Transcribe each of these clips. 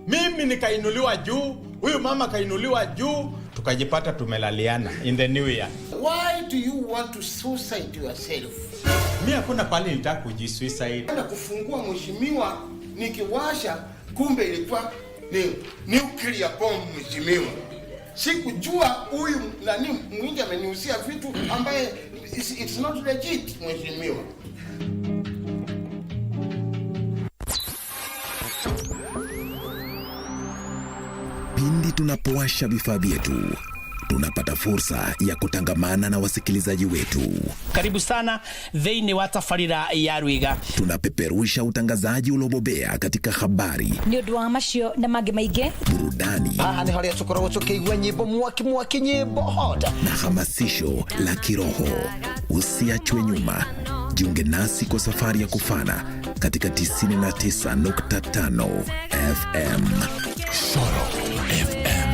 Mimi nikainuliwa juu, huyu mama kainuliwa juu, tukajipata tumelaliana in the new year. Why do you want to suicide yourself? Mimi hakuna pale nitaka kujisuicide. Nenda kufungua mheshimiwa nikiwasha, kumbe ilikuwa ni nuclear bomb mheshimiwa. Sikujua huyu nani mwingi amenihusia vitu ambaye it's not legit mheshimiwa. Pindi tunapowasha vifaa vyetu, tunapata fursa ya kutangamana na wasikilizaji wetu. Karibu sana thĩinĩ wa tabarĩra ya Rwiga. Tunapeperusha utangazaji uliobobea katika habari, ni ũndũ wa macio na mangĩ maingĩ, burudani, ni harĩa tũkoragwo tũkĩigua nyĩmbo mwaki nyĩmbo hot, na hamasisho la kiroho. Usiachwe nyuma. Jiunge nasi kwa safari ya kufana katika 99.5 FM. Shoro FM.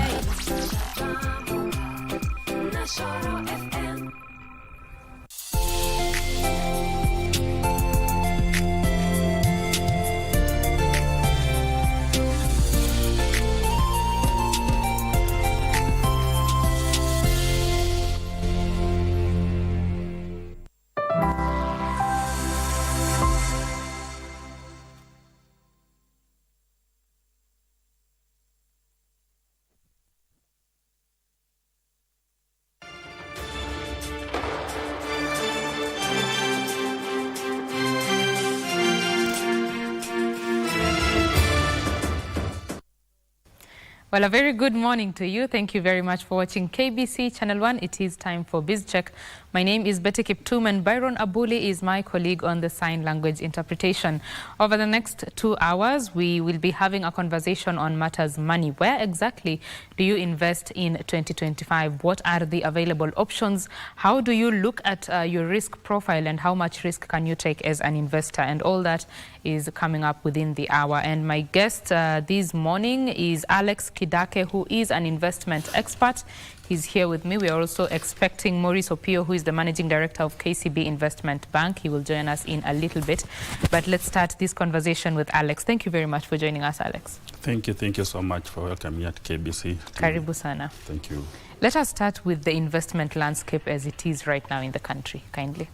Well, a very good morning to you. Thank you very much for watching KBC Channel 1. It is time for Bizz Check. My name is Kiptum and Byron Abuli is my colleague on the sign language interpretation. Over the next 2 hours, we will be having a conversation on matters money. Where exactly do you invest in 2025? What are the available options? How do you look at your risk profile and how much risk can you take as an investor? And all that is coming up within the hour. And my guest this morning is Alex Kidake, who is an investment expert. He's here with me. We are also expecting Maurice Opio, who is the Managing Director of KCB Investment Bank. He will join us in a little bit. But let's start this conversation with Alex. Thank you very much for joining us, Alex. Thank you so much for welcoming me at KBC. Karibu sana. Thank you. Let us start with the investment landscape as it is right now in the country, kindly.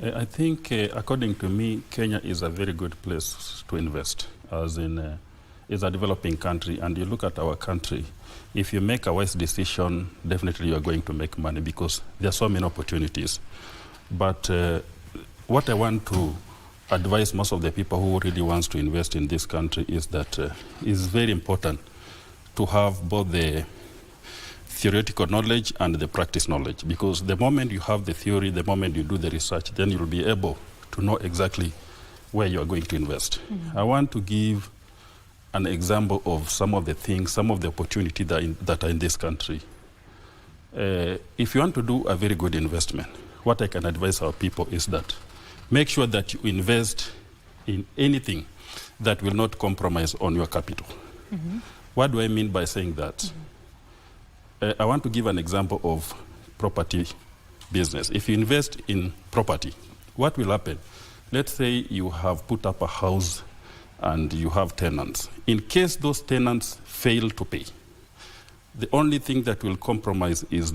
I think, according to me, Kenya is a very good place to invest, as in is a developing country. And you look at our country, if you make a wise decision, definitely you are going to make money because there are so many opportunities. But what I want to advise most of the people who really wants to invest in this country is that it's very important to have both the theoretical knowledge and the practice knowledge, because the moment you have the theory, the moment you do the research, then you'll be able to know exactly where you are going to invest. I want to give an example of some of the things, some of the opportunities that are in this country. If you want to do a very good investment, what I can advise our people is that make sure that you invest in anything that will not compromise on your capital. What do I mean by saying that? I want to give an example of property business. If you invest in property, what will happen? Let's say you have put up a house and you have tenants. In case those tenants fail to pay, the only thing that will compromise is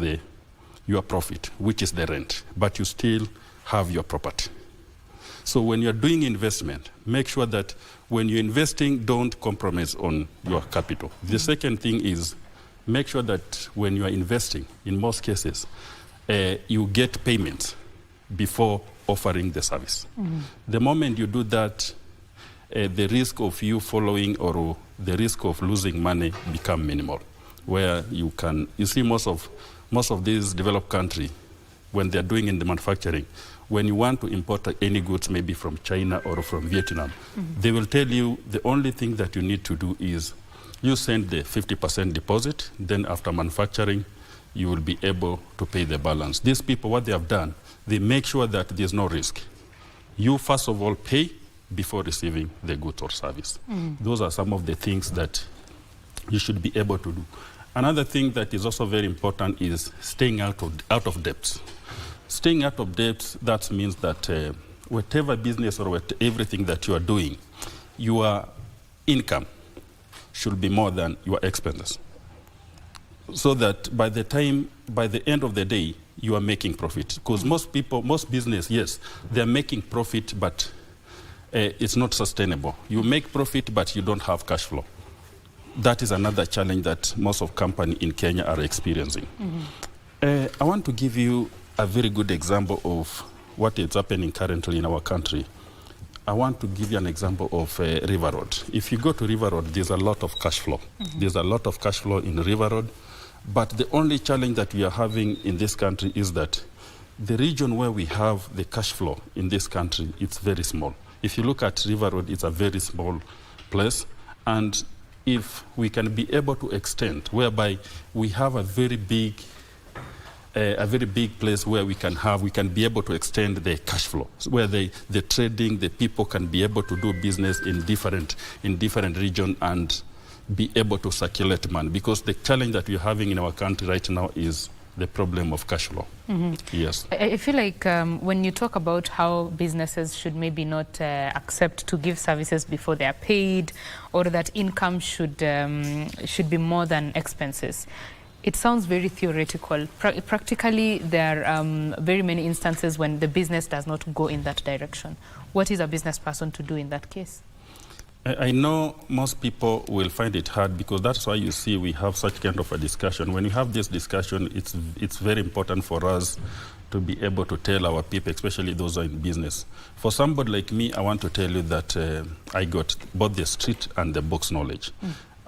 your profit, which is the rent, but you still have your property. So when you're doing investment, make sure that when you're investing, don't compromise on your capital. The second thing is make sure that when you are investing, in most cases, you get payments before offering the service. The moment you do that, the risk of you following or the risk of losing money become minimal. Where you see most of these developed countries, when they're doing in the manufacturing, when you want to import any goods, maybe from China or from Vietnam, they will tell you the only thing that you need to do is you send the 50% deposit, then after manufacturing, you will be able to pay the balance. These people, what they have done, they make sure that there's no risk. You first of all pay before receiving the goods or service. Those are some of the things that you should be able to do. Another thing that is also very important is staying out of debts. Staying out of debts, that means that whatever business or everything that you are doing, your income should be more than your expenses, so that by the end of the day, you are making profit. Because most business, yes, they're making profit, but it's not sustainable. You make profit, but you don't have cash flow. That is another challenge that most of companies in Kenya are experiencing. I want to give you a very good example of what is happening currently in our country. I want to give you an example of River Road. If you go to River Road, there's a lot of cash flow. There's a lot of cash flow in River Road, but the only challenge that we are having in this country is that the region where we have the cash flow in this country, it's very small. If you look at River Road, it's a very small place, and if we can be able to extend, whereby we have a very big place where we can be able to extend the cash flow, where the trading, the people can be able to do business in different regions and be able to circulate money. Because the challenge that we're having in our country right now is the problem of cash flow. Yes. I feel like when you talk about how businesses should maybe not accept to give services before they are paid, or that income should be more than expenses, it sounds very theoretical. Practically, there are very many instances when the business does not go in that direction. What is a business person to do in that case? I know most people will find it hard, because that's why you see we have such kind of a discussion. When we have this discussion, it's very important for us to be able to tell our people, especially those who are in business. For somebody like me, I want to tell you that I got both the street and the box knowledge.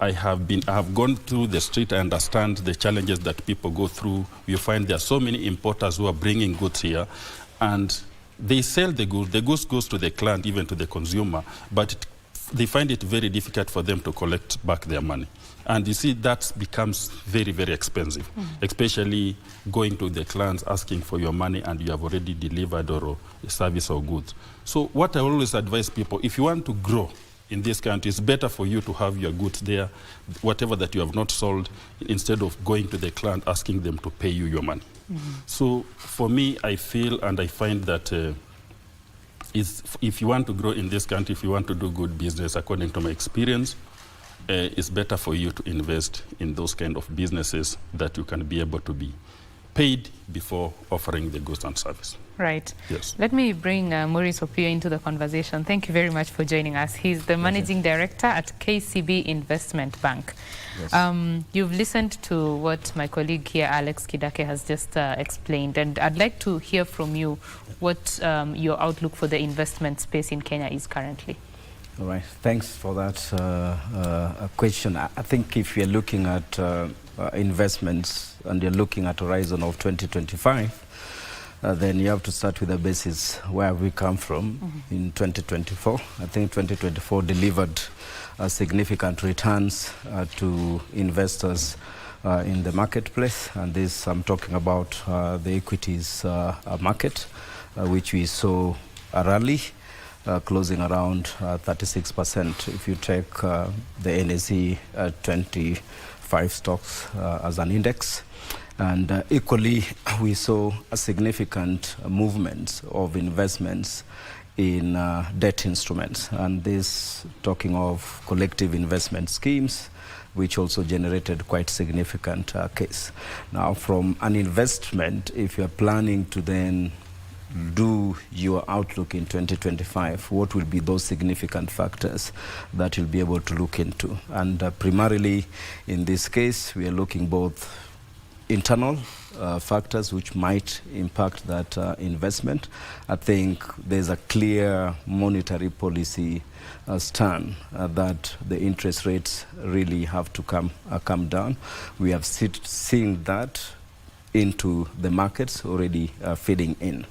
I have gone through the street. I understand the challenges that people go through. You find there are so many importers who are bringing goods here, and they sell the goods. The goods goes to the client, even to the consumer, but they find it very difficult for them to collect back their money. And you see, that becomes very, very expensive, especially going to the clients asking for your money and you have already delivered or a service or goods. So what I always advise people, if you want to grow in this country, it's better for you to have your goods there, whatever that you have not sold, instead of going to the client asking them to pay you your money. So for me, I feel and I find that if you want to grow in this country, if you want to do good business, according to my experience, it's better for you to invest in those kind of businesses that you can be able to be paid before offering the goods and service. Right. Yes. Let me bring Maurice Opio into the conversation. Thank you very much for joining us. He's the Managing Director at KCB Investment Bank. Yes. You've listened to what my colleague here, Alex Kidake, has just explained, and I'd like to hear from you what your outlook for the investment space in Kenya is currently. All right. Thanks for that question. I think if you're looking at investments and you're looking at a horizon of 2025, then you have to start with the basis where we come from in 2024. I think 2024 delivered significant returns to investors in the marketplace, and this I'm talking about the equities market, which we saw a rally closing around 36% if you take the NSE 25 stocks as an index. And equally, we saw a significant movement of investments in debt instruments, and this talking of collective investment schemes, which also generated quite significant case. Now, from an investment, if you're planning to then do your outlook in 2025, what will be those significant factors that you'll be able to look into? And primarily, in this case, we are looking both internal factors which might impact that investment. I think there's a clear monetary policy stand that the interest rates really have to come down. We have seen that into the markets already feeding in.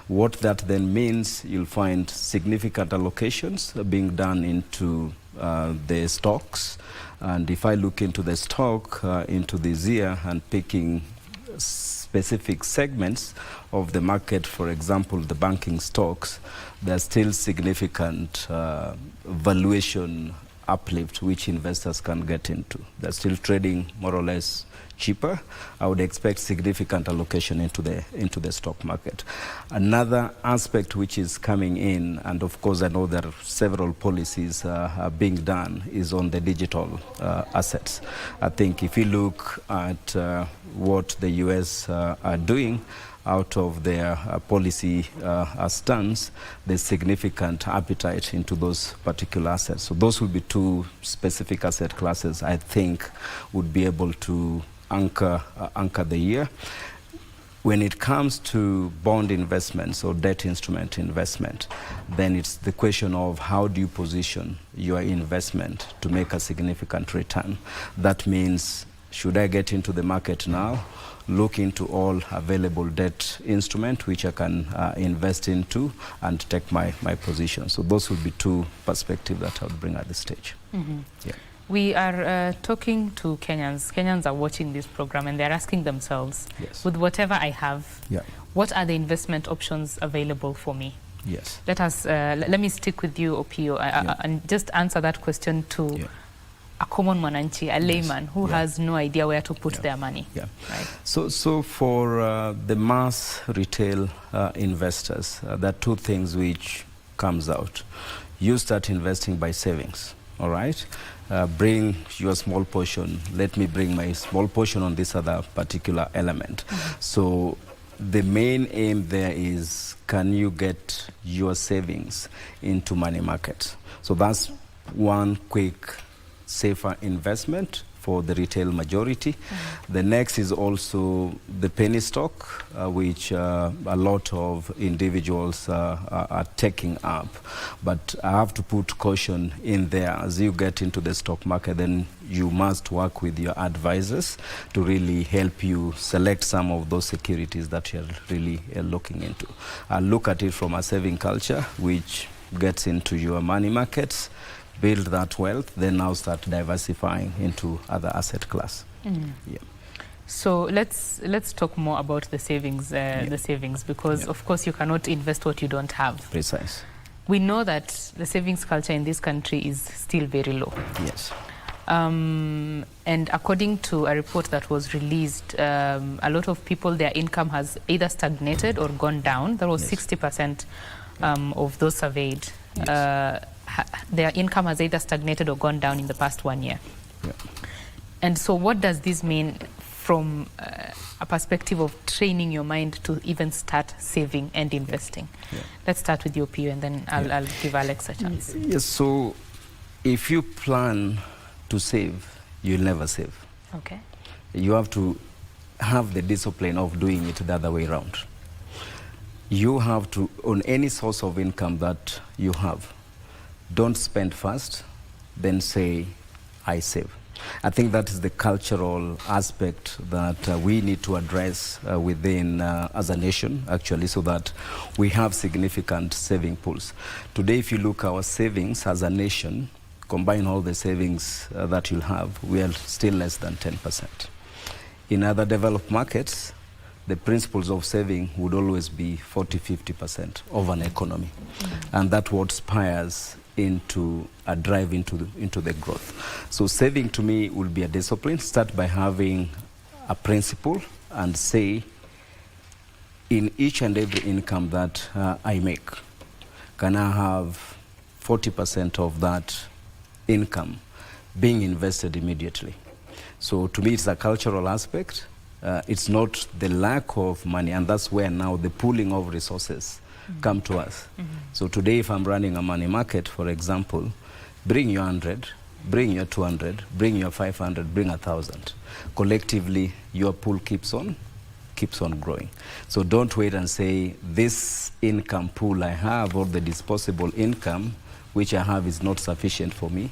What that then means, you'll find significant allocations being done into the stocks. And if I look into the stock into this year and picking specific segments of the market, for example, the banking stocks, there's still significant valuation uplift which investors can get into. They're still trading more or less cheaper. I would expect significant allocation into the stock market. Another aspect which is coming in, and of course I know there are several policies are being done, is on the digital assets. I think if you look at what the US are doing, out of their policy stance, there's significant appetite into those particular assets. So those would be two specific asset classes I think would be able to anchor the year. When it comes to bond investments or debt instrument investment, then it's the question of how do you position your investment to make a significant return. That means, should I get into the market now, look into all available debt instruments which I can invest into and take my position. So those would be two perspectives that I would bring at this stage. Mm-hmm. Yeah. We are talking to Kenyans. Kenyans are watching this program and they're asking themselves, yes, with whatever I have, yeah, what are the investment options available for me? Yes. Let us, let me stick with you, Opio, yeah, and just answer that question to, yeah, a common mwananchi, a layman who, yeah, has no idea where to put, yeah, their money. Yeah. Right. So for the mass retail investors, there are two things which comes out. You start investing by savings, all right? Bring your small portion. Let me bring my small portion on this other particular element. Mm-hmm. So the main aim there is, can you get your savings into money markets? So that's one quick, safer investment for the retail majority. Mm-hmm. The next is also the penny stock, which a lot of individuals are taking up. But I have to put caution in there. As you get into the stock market, then you must work with your advisors to really help you select some of those securities that you're really looking into. Look at it from a saving culture, which gets into your money markets, build that wealth, then now start diversifying into other asset class. Mm. Yeah. So let's talk more about the savings, yeah, the savings, because, yeah, of course you cannot invest what you don't have. Precise. We know that the savings culture in this country is still very low. Yes. And according to a report that was released, a lot of people, their income has either stagnated or gone down. There was, yes, 60% of those surveyed. Yes. Their income has either stagnated or gone down in the past 1 year. Yeah. And so what does this mean from a perspective of training your mind to even start saving and investing? Yeah. Let's start with you, Pio, and then I'll give Alex a chance. Yes, so if you plan to save, you'll never save. Okay. You have to have the discipline of doing it the other way around. You have to, on any source of income that you have, don't spend first, then say, I save. I think that is the cultural aspect that we need to address within, as a nation, actually, so that we have significant saving pools. Today, if you look at our savings as a nation, combine all the savings that you'll have, we are still less than 10%. In other developed markets, the principles of saving would always be 40–50% of an economy. Mm-hmm. And that's what spires into a drive into the growth. So saving to me will be a discipline. Start by having a principle and say, in each and every income that I make, can I have 40% of that income being invested immediately? So to me, it's a cultural aspect. It's not the lack of money, and that's where now the pooling of resources come to us. Mm-hmm. So today, if I'm running a money market, for example, bring your 100, bring your 200, bring your 500, bring 1,000. Collectively, your pool keeps on growing. So don't wait and say, this income pool I have, or the disposable income which I have, is not sufficient for me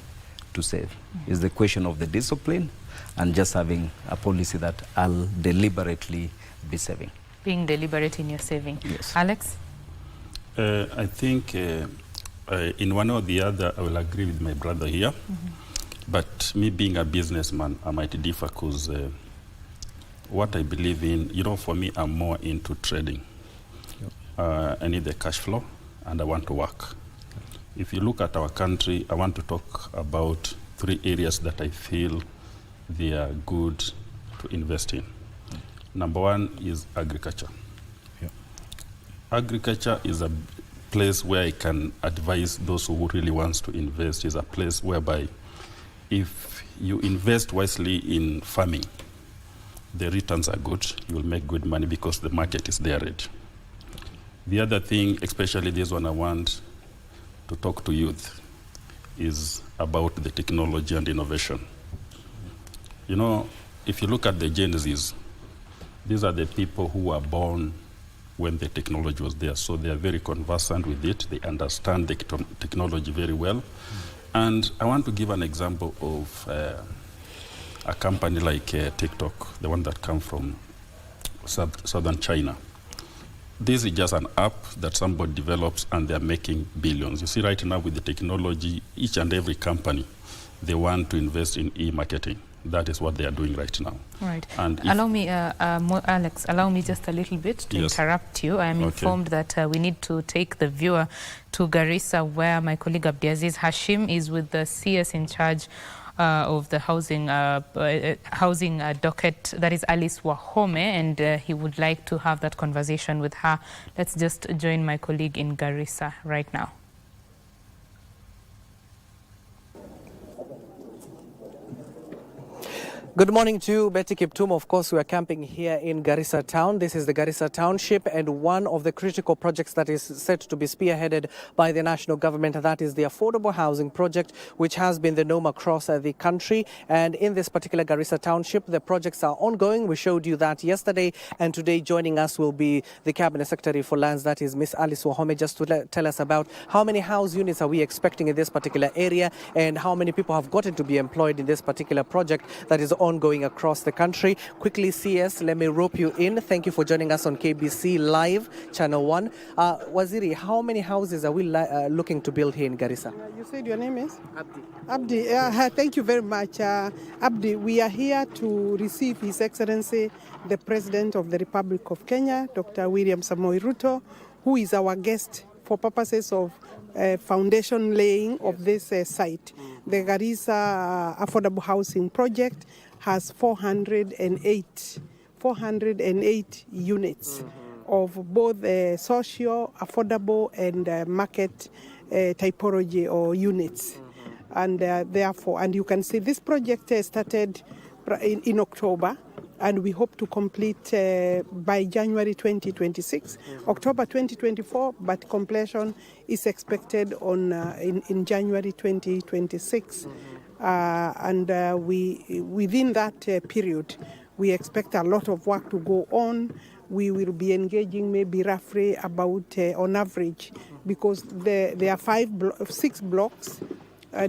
to save. Mm-hmm. It's the question of the discipline and just having a policy that I'll deliberately be saving. Being deliberate in your saving. Yes. Alex? I think in one or the other, I will agree with my brother here. Mm-hmm. But me being a businessman, I might differ, because what I believe in, for me, I'm more into trading. Yep. I need the cash flow, and I want to work. If you look at our country, I want to talk about 3 areas that I feel they are good to invest in. Number 1 is agriculture. Yeah. Agriculture is a place where I can advise those who really wants to invest. Is a place whereby if you invest wisely in farming, the returns are good. You will make good money because the market is there already. The other thing, especially this one I want to talk to youth, is about the technology and innovation. You know, if you look at the Gen Zs, these are the people who were born when the technology was there. So they are very conversant with it. They understand the technology very well. And I want to give an example of a company like TikTok, the one that comes from southern China. This is just an app that somebody develops and they're making billions. You see right now with the technology, each and every company, they want to invest in e-marketing. That is what they are doing right now. Right. And allow me, Alex, allow me just a little bit to interrupt you. I am informed that we need to take the viewer to Garissa, where my colleague Abdiaziz Hashim is with the CS in charge of the housing docket, that is Alice Wahome, and he would like to have that conversation with her. Let's just join my colleague in Garissa right now. Good morning to you, Betty Kiptum. Of course, we are camping here in Garissa town. This is the Garissa township, and one of the critical projects that is set to be spearheaded by the national government, that is the affordable housing project, which has been the norm across the country. And in this particular Garissa township, the projects are ongoing. We showed you that yesterday, and today joining us will be the Cabinet Secretary for Lands, that is Miss Alice Wahome, just to tell us about how many house units are we expecting in this particular area, and how many people have gotten to be employed in this particular project that is ongoing across the country. Quickly, CS, let me rope you in. Thank you for joining us on KBC Live, Channel 1. Waziri, how many houses are we looking to build here in Garissa? You said your name is? Abdi. Thank you very much. Abdi, we are here to receive His Excellency, the President of the Republic of Kenya, Dr. William Samoei Ruto, who is our guest for purposes of foundation laying of this site. The Garissa Affordable Housing Project has 408 units of both socio, affordable, and market typology or units. And therefore, and you can see this project started in October, and we hope to complete by January 2026, October 2024, but completion is expected on in January 2026. And within that period, we expect a lot of work to go on. We will be engaging maybe roughly about on average, because there are 6 blocks,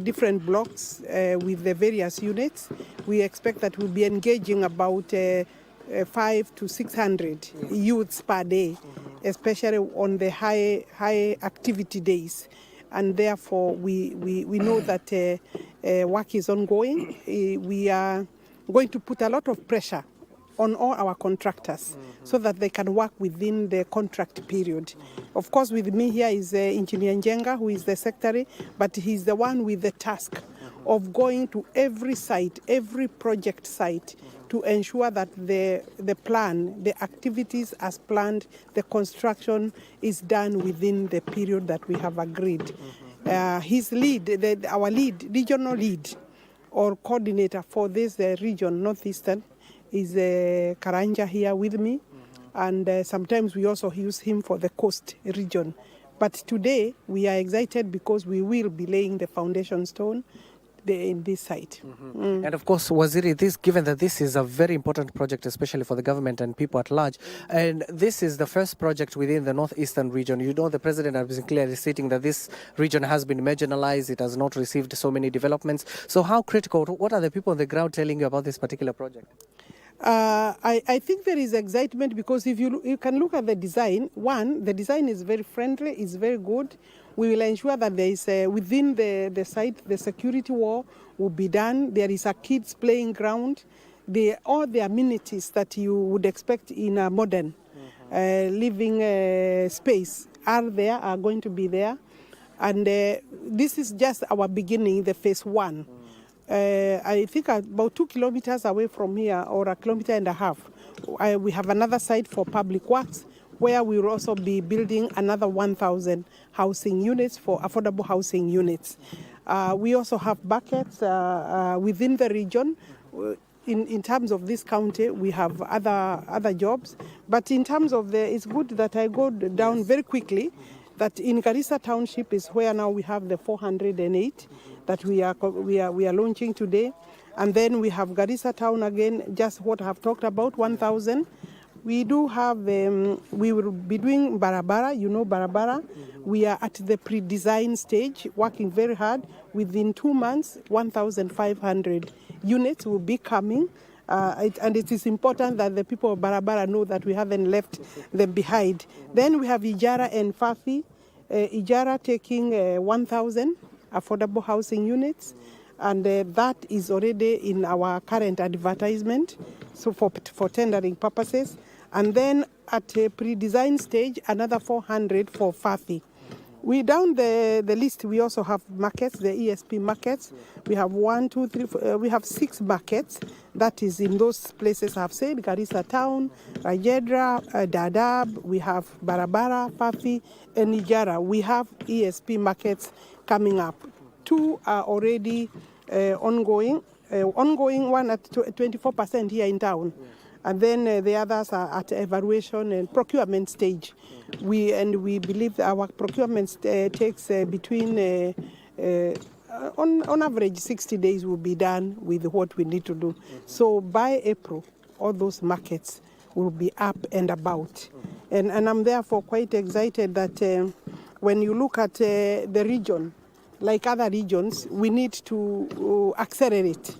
different blocks with the various units. We expect that we'll be engaging about 500 to 600 youths per day, especially on the high activity days. And therefore, we know that work is ongoing. We are going to put a lot of pressure on all our contractors so that they can work within the contract period. Of course, with me here is Engineer Njenga, who is the secretary, but he's the one with the task of going to every site, every project site, to ensure that the plan, the activities as planned, the construction is done within the period that we have agreed. His lead, our regional lead or coordinator for this region, Northeastern, is Karanja here with me. And sometimes we also use him for the coast region. But today we are excited because we will be laying the foundation stone in this site. And of course, Waziri, given that this is a very important project, especially for the government and people at large, and this is the first project within the northeastern region. You know, the president has been clearly stating that this region has been marginalized. It has not received so many developments. So how critical, what are the people on the ground telling you about this particular project? I think there is excitement because if you can look at the design, the design is very friendly, it's very good. We will ensure that there is within the site, the security wall will be done. There is a kids playing ground. All the amenities that you would expect in a modern living space are going to be there. And this is just our beginning, the phase 1. I think about 2 kilometers away from here, or 1.5 kilometers, we have another site for public works, where we will also be building another 1,000 housing units for affordable housing units. We also have buckets within the region. In terms of this county, we have other jobs. But in terms of it's good that I go down very quickly, that in Garissa Township is where now we have the 408 that we are launching today. And then we have Garissa Town again, just what I have talked about, 1,000. We do have, we will be doing Barabara, you know Barabara. We are at the pre-design stage, working very hard. Within 2 months, 1,500 units will be coming. And it is important that the people of Barabara know that we haven't left them behind. Then we have Ijara and Fafi. Ijara taking 1,000 affordable housing units. And that is already in our current advertisement, so for tendering purposes. And then at a pre-design stage, another 400 for Fafi. We down the list, we also have markets, the ESP markets. We have 1, 2, 3, 4, we have 6 markets. That is in those places I've said, Garissa Town, Rajedra, Dadaab, we have Barabara, Fafi, and Ijara. We have ESP markets coming up. 2 are already ongoing. Ongoing one at 24% here in town. And then the others are at evaluation and procurement stage. We believe that our procurement takes between, on average, 60 days will be done with what we need to do. So by April, all those markets will be up and about. And I'm therefore quite excited that when you look at the region, like other regions, we need to accelerate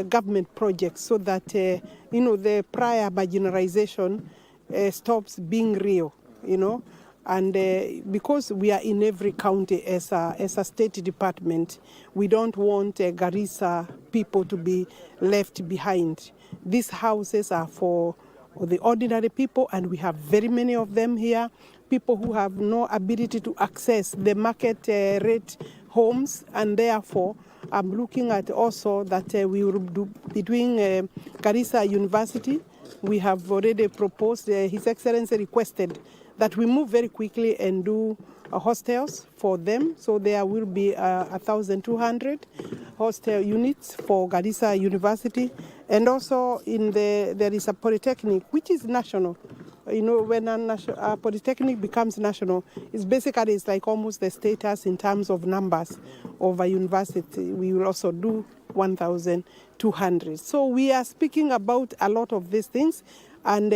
government projects so that the prior marginalization stops being real, and because we are in every county as a state department, we don't want Garissa people to be left behind. These houses are for the ordinary people, and we have very many of them here. People who have no ability to access the market rate homes, and therefore I'm looking at also that we will be doing Garissa University. We have already proposed, His Excellency requested that we move very quickly and do hostels for them. So there will be 1,200 hostel units for Garissa University. And also there is a polytechnic, which is national. When a polytechnic becomes national, it's like almost the status in terms of numbers of a university. We will also do 1,200. So we are speaking about a lot of these things, and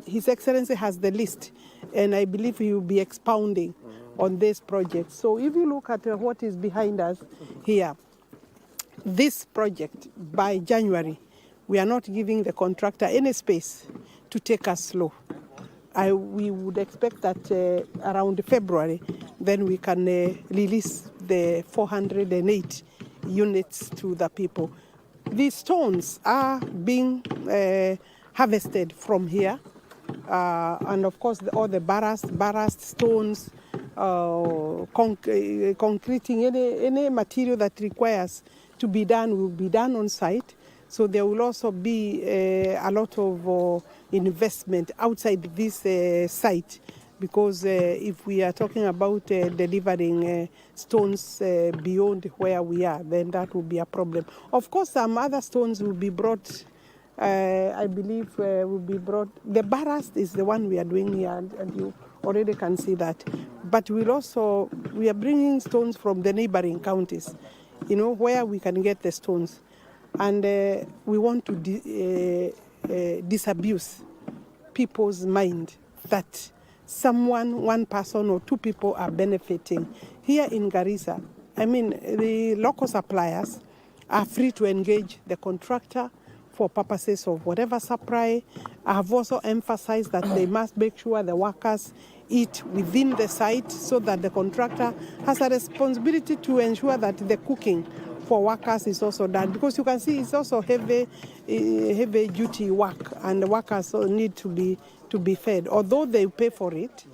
His Excellency has the list, and I believe he will be expounding on this project. So if you look at what is behind us here, this project, by January, we are not giving the contractor any space to take us slow. We would expect that around February, then we can release the 408 units to the people. These stones are being harvested from here, and of course all the ballast stones, concreting, any material that requires to be done will be done on site. So there will also be a lot of investment outside this site, because if we are talking about delivering stones beyond where we are, then that will be a problem. Of course, some other stones will be brought, I believe will be brought. The ballast is the one we are doing here, and you already can see that. But we are bringing stones from the neighboring counties, where we can get the stones. And we want to disabuse people's mind that one person or 2 people are benefiting. Here in Garissa, the local suppliers are free to engage the contractor for purposes of whatever supply. I have also emphasized that they must make sure the workers eat within the site, so that the contractor has a responsibility to ensure that the cooking for workers is also done, because you can see it's also heavy duty work, and the workers need to be fed. Although they pay for it,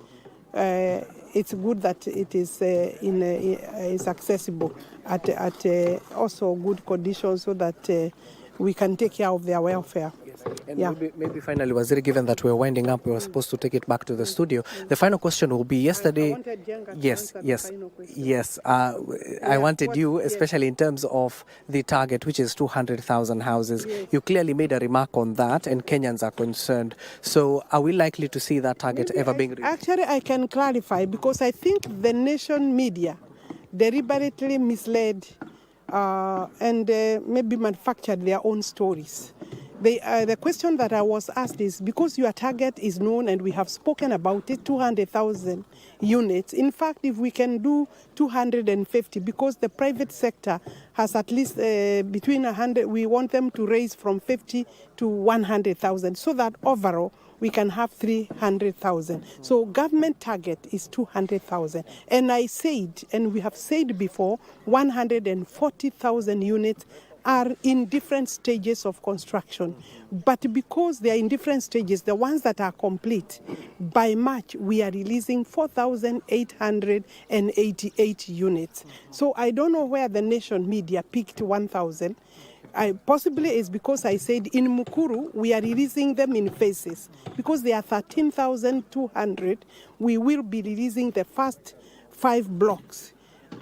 it's good that it is is accessible at also good conditions so that we can take care of their welfare. And maybe finally, Waziri, given that we're winding up, we were supposed to take it back to the studio. The final question will be yesterday. Yes. I wanted you, especially in terms of the target, which is 200,000 houses. Yes. You clearly made a remark on that, and Kenyans are concerned. So, are we likely to see that target ever being reached? Actually, I can clarify because I think the nation media deliberately misled and maybe manufactured their own stories. The question that I was asked is, because your target is known and we have spoken about it, 200,000 units. In fact, if we can do 250, because the private sector has at least between 100, we want them to raise from 50 to 100,000, so that overall we can have 300,000. So government target is 200,000. And I said, and we have said before, 140,000 units are in different stages of construction. But because they are in different stages, the ones that are complete, by March, we are releasing 4,888 units. So I don't know where the nation media picked 1,000. Possibly it's because I said in Mukuru, we are releasing them in phases. Because they are 13,200, we will be releasing the first 5 blocks.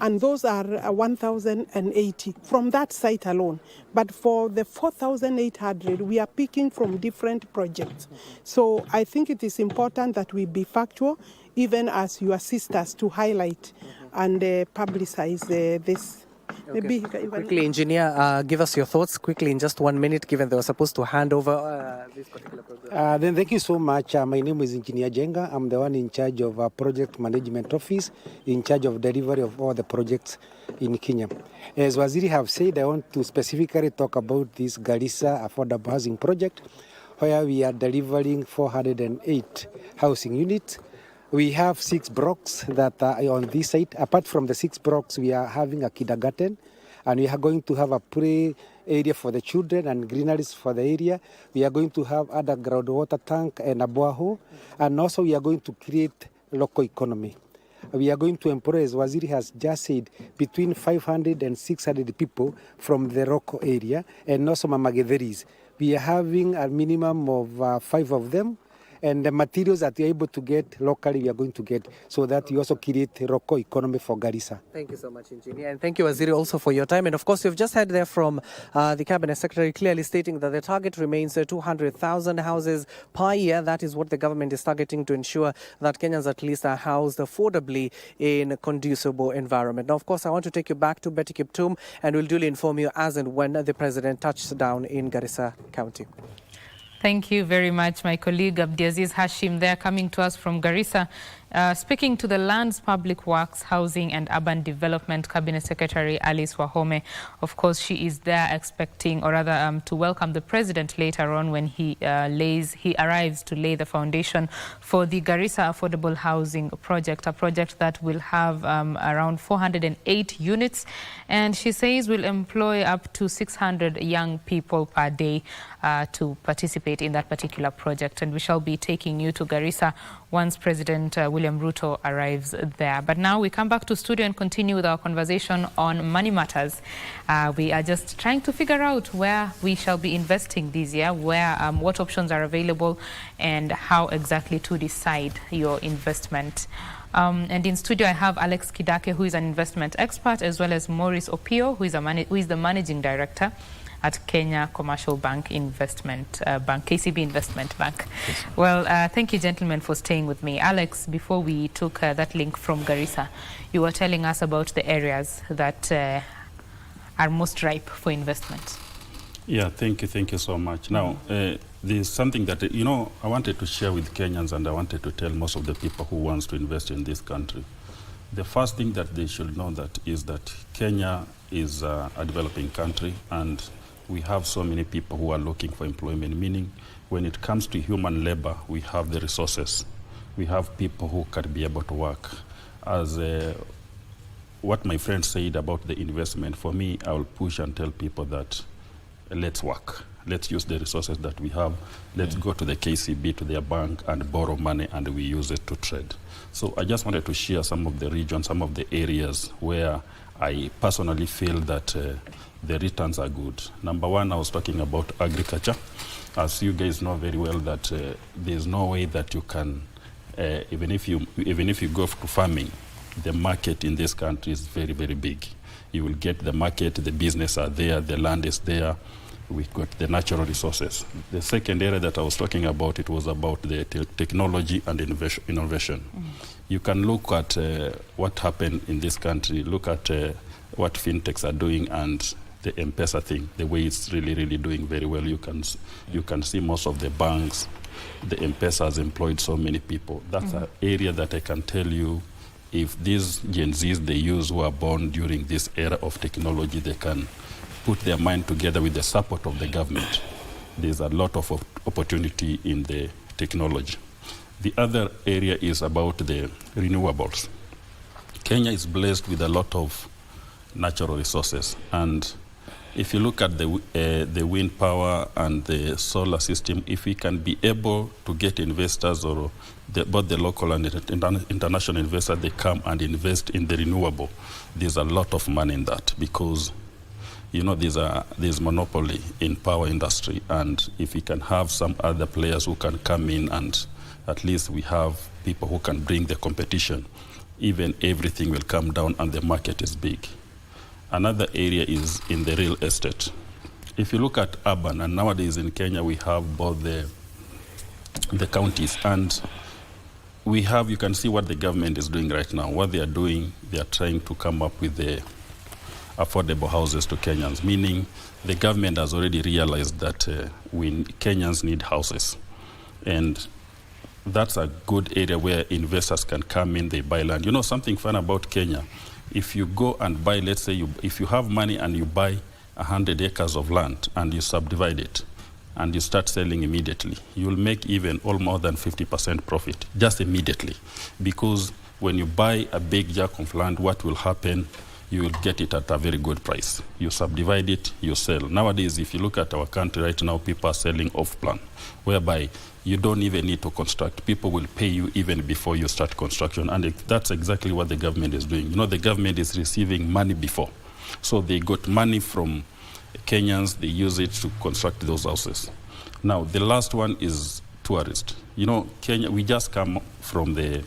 And those are 1,080 from that site alone. But for the 4,800, we are picking from different projects. So I think it is important that we be factual, even as you assist us to highlight and publicize this. Okay. Maybe quickly, engineer, give us your thoughts quickly in just 1 minute, given they were supposed to hand over this particular project. Then thank you so much. My name is Engineer Jenga. I'm the one in charge of Project Management Office, in charge of delivery of all the projects in Kenya. As Waziri have said, I want to specifically talk about this Garissa Affordable Housing Project, where we are delivering 408 housing units. We have 6 blocks that are on this site. Apart from the 6 blocks, we are having a kindergarten, and we are going to have a play area for the children and greeneries for the area. We are going to have underground water tank and a borehole, and also we are going to create local economy. We are going to employ, as Waziri has just said, between 500 and 600 people from the local area, and also Mamagetheris. We are having a minimum of 5 of them. And the materials that we are able to get locally, we are going to get, so that we also create a local economy for Garissa. Thank you so much, Engineer. And thank you, Waziri, also for your time. And of course, you've just heard there from the Cabinet Secretary clearly stating that the target remains 200,000 houses per year. That is what the government is targeting to ensure that Kenyans at least are housed affordably in a conducive environment. Now, of course, I want to take you back to Betty Kiptum, and we'll duly inform you as and when the President touches down in Garissa County. Thank you very much, my colleague Abdiaziz Hashim there, coming to us from Garissa. Speaking to the Lands, Public Works, Housing and Urban Development Cabinet Secretary Alice Wahome. Of course, she is there expecting, or rather to welcome the President later on when he arrives to lay the foundation for the Garissa Affordable Housing Project, a project that will have around 408 units. And she says will employ up to 600 young people per day to participate in that particular project. And we shall be taking you to Garissa once President William Ruto arrives there. But now we come back to studio and continue with our conversation on money matters. We are just trying to figure out where we shall be investing this year, where what options are available, and how exactly to decide your investment. And in studio, I have Alex Kidake, who is an investment expert, as well as Maurice Opio, who is the managing director at Kenya Commercial Bank Investment Bank, KCB Investment Bank. Yes. Well, thank you, gentlemen, for staying with me. Alex, before we took that link from Garissa, you were telling us about the areas that are most ripe for investment. Yeah, thank you so much. Now, there's something that, I wanted to share with Kenyans, and I wanted to tell most of the people who wants to invest in this country. The first thing that they should know is that Kenya is a developing country, and we have so many people who are looking for employment, meaning when it comes to human labor, we have the resources. We have people who can be able to work. As what my friend said about the investment, for me, I will push and tell people that let's work. let's use the resources that we have. Let's go to the KCB, to their bank, and borrow money, and we use it to trade. So I just wanted to share some of the regions, some of the areas where I personally feel that the returns are good. Number one, I was talking about agriculture. As you guys know very well that there's no way that you can, even if you go to farming, the market in this country is very, very big. You will get the market, the business are there, the land is there, we've got the natural resources. The second area that I was talking about, it was about the technology and innovation. You can look at what happened in this country, look at what fintechs are doing and the M-Pesa thing, the way it's really, really doing very well. You can see most of the banks, the M-Pesa has employed so many people. That's an area that I can tell you, if these Gen Zs they use who are born during this era of technology, they can put their mind together with the support of the government. There's a lot of opportunity in the technology. The other area is about the renewables. Kenya is blessed with a lot of natural resources, and if you look at the wind power and the solar system, if we can be able to get investors or both the local and international investors, they come and invest in the renewable, there's a lot of money in that, because there's monopoly in power industry, and if we can have some other players who can come in, and at least we have people who can bring the competition, even everything will come down and the market is big. Another area is in the real estate. If you look at urban, and nowadays in Kenya we have both the counties, and you can see what the government is doing right now. What they are doing, they are trying to come up with the affordable houses to Kenyans, meaning the government has already realized that Kenyans need houses. And that's a good area where investors can come in, they buy land. You know something fun about Kenya? If you go and buy, let's say, if you have money and you buy 100 acres of land and you subdivide it and you start selling immediately, you'll make even all more than 50% profit, just immediately. Because when you buy a big jack of land, what will happen? You will get it at a very good price. You subdivide it, you sell. Nowadays, if you look at our country right now, people are selling off-plan, whereby you don't even need to construct. People will pay you even before you start construction. And that's exactly what the government is doing. You know, the government is receiving money before. So they got money from Kenyans, they use it to construct those houses. Now, the last one is tourist. You know, Kenya, we just come from the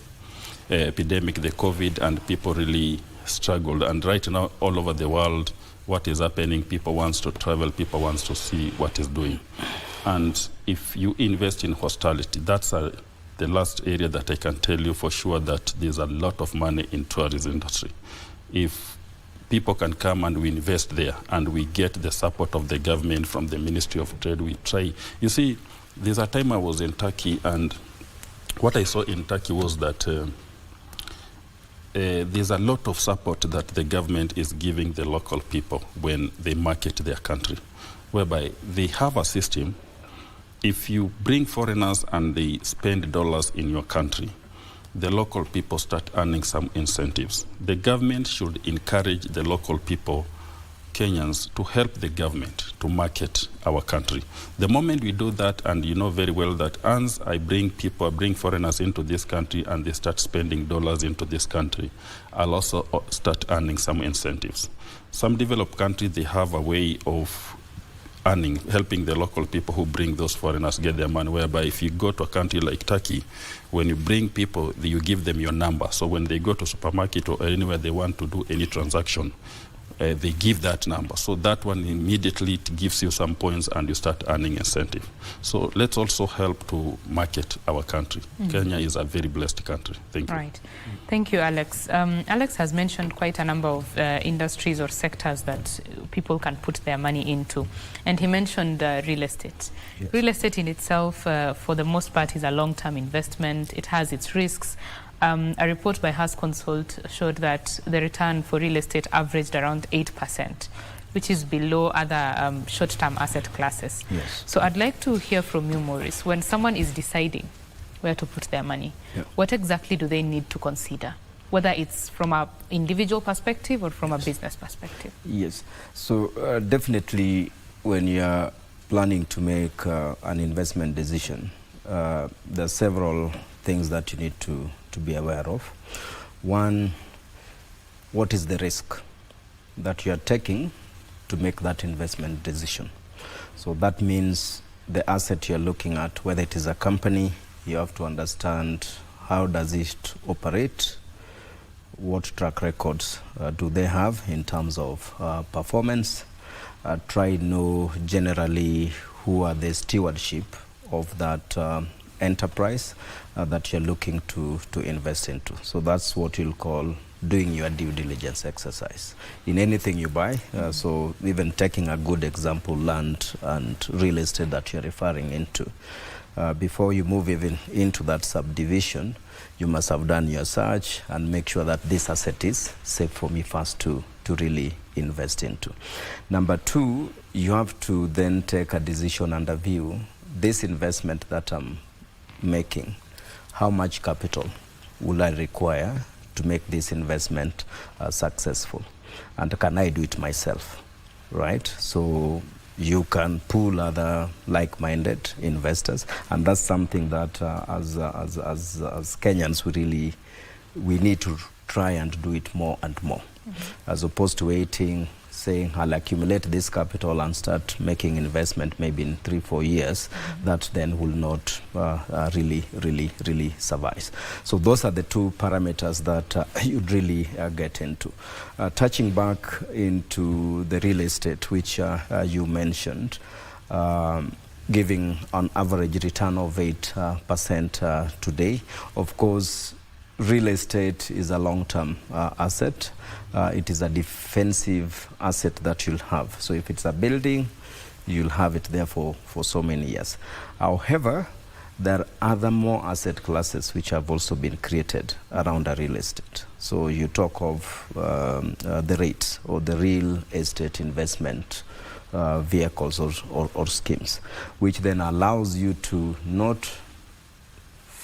epidemic, the COVID, and people really struggled. And right now, all over the world, what is happening, people want to travel, people want to see what is doing. And if you invest in hospitality, that's the last area that I can tell you for sure that there's a lot of money in tourism industry. If people can come and we invest there and we get the support of the government from the Ministry of Trade, we try. You see, there's a time I was in Turkey, and what I saw in Turkey was that there's a lot of support that the government is giving the local people when they market their country, whereby they have a system. If you bring foreigners and they spend dollars in your country, the local people start earning some incentives. The government should encourage the local people, Kenyans, to help the government to market our country. The moment we do that, and you know very well that once I bring foreigners into this country and they start spending dollars into this country, I'll also start earning some incentives. Some developed countries, they have a way of helping the local people who bring those foreigners get their money, whereby if you go to a country like Turkey, when you bring people, you give them your number. So when they go to supermarket or anywhere they want to do any transaction, they give that number. So that one immediately gives you some points and you start earning incentive. So let's also help to market our country. Kenya is a very blessed country. Thank you. Right. Thank you, Alex. Alex has mentioned quite a number of industries or sectors that people can put their money into. And he mentioned real estate. Yes. Real estate in itself, for the most part, is a long-term investment. It has its risks. A report by Has Consult showed that the return for real estate averaged around 8%, which is below other short-term asset classes. Yes. So I'd like to hear from you, Maurice, when someone is deciding where to put their money, what exactly do they need to consider, whether it's from an individual perspective or from a business perspective? Yes. So definitely when you're planning to make an investment decision, there are several things that you need to be aware of. One, what is the risk that you are taking to make that investment decision? So that means the asset you're looking at, whether it is a company, you have to understand how does it operate, what track records do they have in terms of performance. Try to know generally who are the stewardship of that enterprise that you're looking to invest into. So that's what you'll call doing your due diligence exercise in anything you buy. So even taking a good example, land and real estate that you're referring into. Before you move even into that subdivision, you must have done your search and make sure that this asset is safe for me first to really invest into. Number two, you have to then take a decision and a view, this investment that I'm making, how much capital will I require to make this investment successful? And can I do it myself, right? So you can pool other like-minded investors, and that's something that as Kenyans we need to try and do it more and more, as opposed to waiting, saying I'll accumulate this capital and start making investment maybe in 3-4 years. That then will not really suffice. So those are the two parameters that you'd really get into. Touching back into the real estate, which you mentioned, giving an average return of 8% today. Of course, real estate is a long-term asset. It is a defensive asset that you'll have. So if it's a building, you'll have it there for so many years. However, there are other more asset classes which have also been created around a real estate. So you talk of the REITs, or the real estate investment vehicles or schemes, which then allows you to not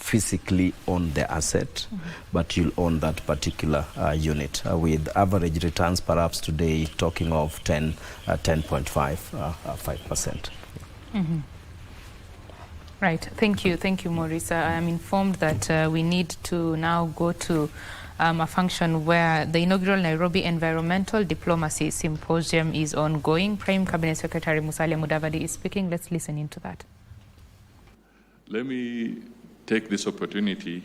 physically own the asset, but you'll own that particular unit with average returns perhaps today talking of 10.5%. Right. Thank you, Maurice. I am informed that we need to now go to a function where the inaugural Nairobi Environmental Diplomacy Symposium is ongoing. Prime Cabinet Secretary Musalia Mudavadi is speaking. Let's listen into that. Let me take this opportunity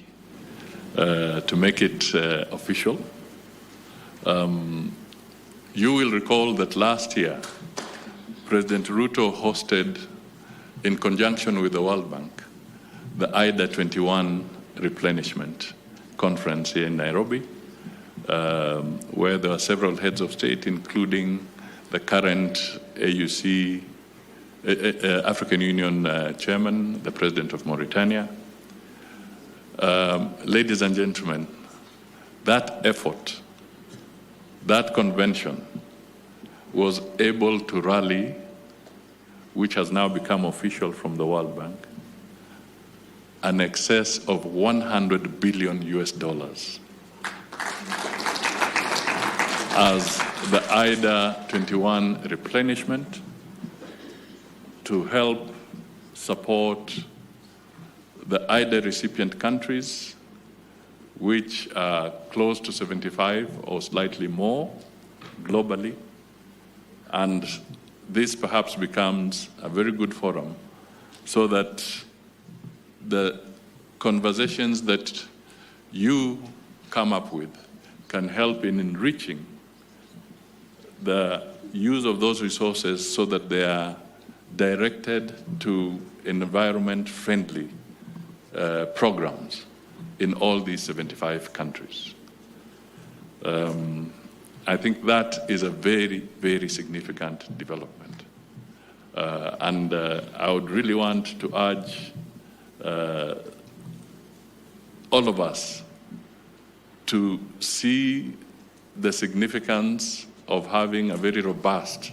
to make it official. You will recall that last year, President Ruto hosted, in conjunction with the World Bank, the IDA 21 replenishment conference here in Nairobi, where there were several heads of state, including the current AUC, African Union chairman, the president of Mauritania. Ladies and gentlemen, that effort, that convention was able to rally, which has now become official from the World Bank, an excess of $100 billion as the IDA 21 replenishment to help support the IDA recipient countries, which are close to 75 or slightly more globally. And this perhaps becomes a very good forum so that the conversations that you come up with can help in enriching the use of those resources so that they are directed to environment-friendly programs in all these 75 countries. I think that is a very, very significant development. And I would really want to urge all of us to see the significance of having a very robust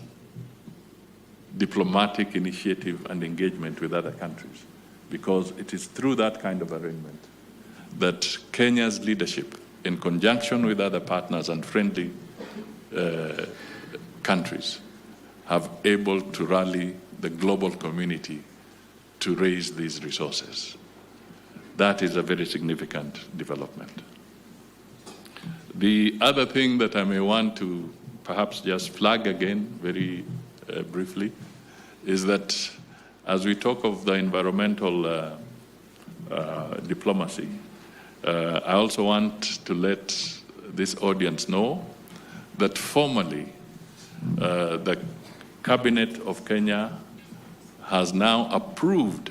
diplomatic initiative and engagement with other countries, because it is through that kind of arrangement that Kenya's leadership, in conjunction with other partners and friendly countries, have able to rally the global community to raise these resources. That is a very significant development. The other thing that I may want to perhaps just flag again very briefly is that as we talk of the environmental diplomacy, I also want to let this audience know that formally the Cabinet of Kenya has now approved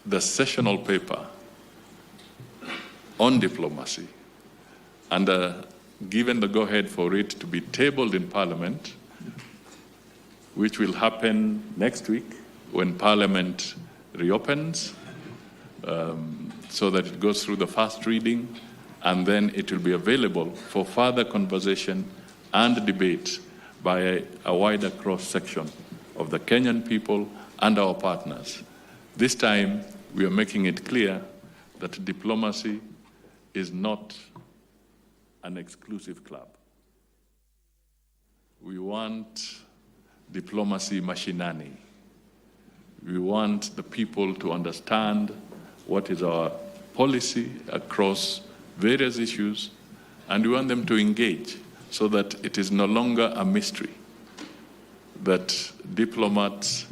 the sessional paper on diplomacy and given the go-ahead for it to be tabled in Parliament, which will happen next week when Parliament reopens, so that it goes through the first reading, and then it will be available for further conversation and debate by a wider cross-section of the Kenyan people and our partners. This time, we are making it clear that diplomacy is not an exclusive club. We want diplomacy mashinani. We want the people to understand what is our policy across various issues, and we want them to engage so that it is no longer a mystery that diplomats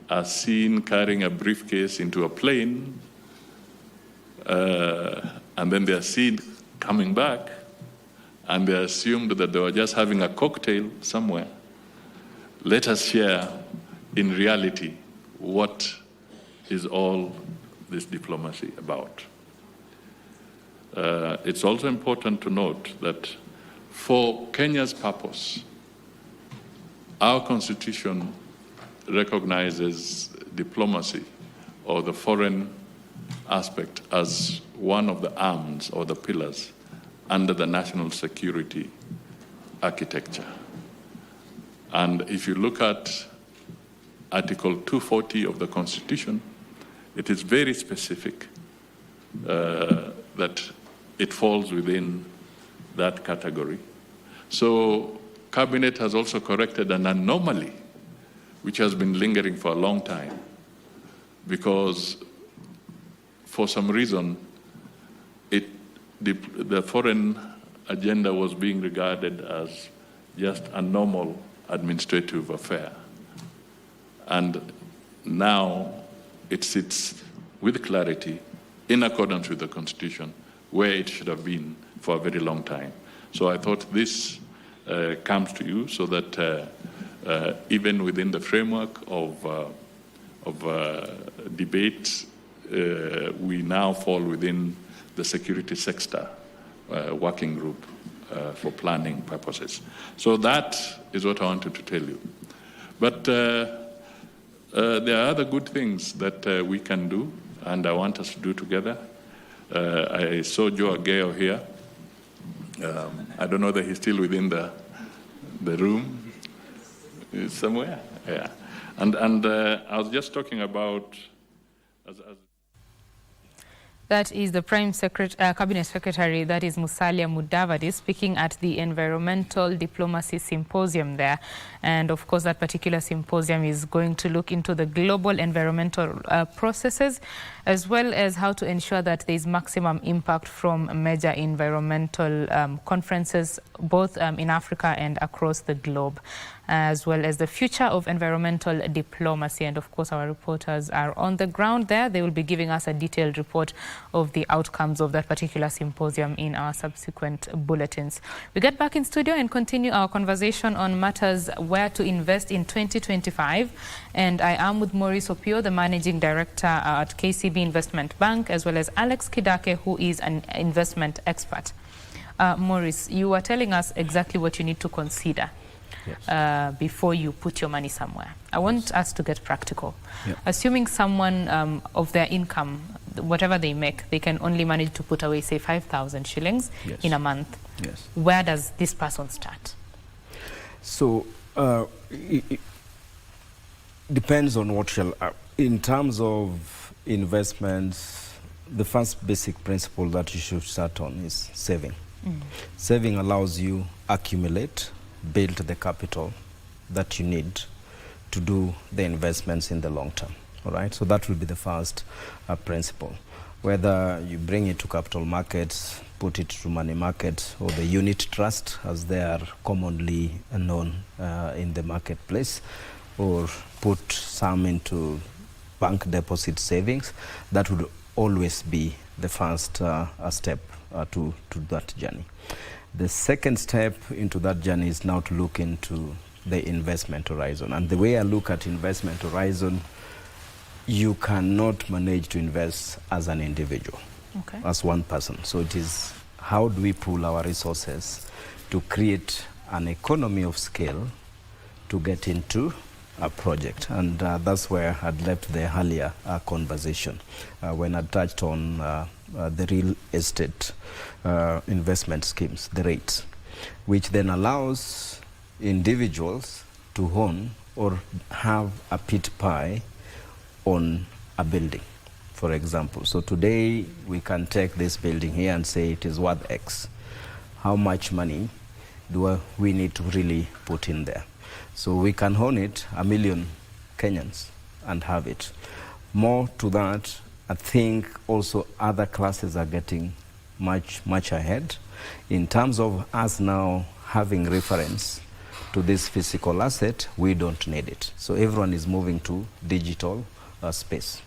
are seen carrying a briefcase into a plane, and then they are seen coming back, and they are assumed that they were just having a cocktail somewhere. Let us share in reality what is all this diplomacy about. It's also important to note that for Kenya's purpose, our constitution recognizes diplomacy or the foreign aspect as one of the arms or the pillars under the national security architecture. And if you look at Article 240 of the Constitution, it is very specific that it falls within that category. So Cabinet has also corrected an anomaly which has been lingering for a long time, because for some reason the foreign agenda was being regarded as just a normal administrative affair. And now it sits with clarity in accordance with the Constitution where it should have been for a very long time. So I thought this comes to you so that even within the framework of debate, we now fall within the security sector working group for planning purposes. So that is what I wanted to tell you. But there are other good things that we can do, and I want us to do together. I saw Joe Ageo here. I don't know that he's still within the room somewhere. Yeah, and I was just talking about. That is the Cabinet Secretary, that is Musalia Mudavadi, speaking at the Environmental Diplomacy Symposium there. And of course, that particular symposium is going to look into the global environmental processes, as well as how to ensure that there is maximum impact from major environmental conferences, both in Africa and across the globe, as well as the future of environmental diplomacy. And of course, our reporters are on the ground there. They will be giving us a detailed report of the outcomes of that particular symposium in our subsequent bulletins. We get back in studio and continue our conversation on matters where to invest in 2025. And I am with Maurice Opio, the Managing Director at KCB Investment Bank, as well as Alex Kidake, who is an investment expert. Maurice, you were telling us exactly what you need to consider. Yes. Before you put your money somewhere. I want us to get practical. Yep. Assuming someone of their income, whatever they make, they can only manage to put away, say, 5,000 shillings yes. in a month. Yes. Where does this person start? So it depends on what you're... in terms of investments, the first basic principle that you should start on is saving. Saving allows you accumulate build the capital that you need to do the investments in the long term. All right, so that will be the first principle. Whether you bring it to capital markets, put it to money market, or the unit trust, as they are commonly known in the marketplace, or put some into bank deposit savings, that would always be the first step to that journey. The second step into that journey is now to look into the investment horizon. And the way I look at investment horizon, you cannot manage to invest as an individual, as one person. So it is, how do we pool our resources to create an economy of scale to get into a project? And that's where I'd left the earlier conversation when I touched on the real estate investment schemes, the rates, which then allows individuals to own or have a pit pie on a building, for example. So today we can take this building here and say it is worth X. How much money do we need to really put in there? So we can own it, 1 million Kenyans, and have it. More to that, I think also other classes are getting much ahead in terms of us now having reference to this physical asset. We don't need it. So everyone is moving to digital space.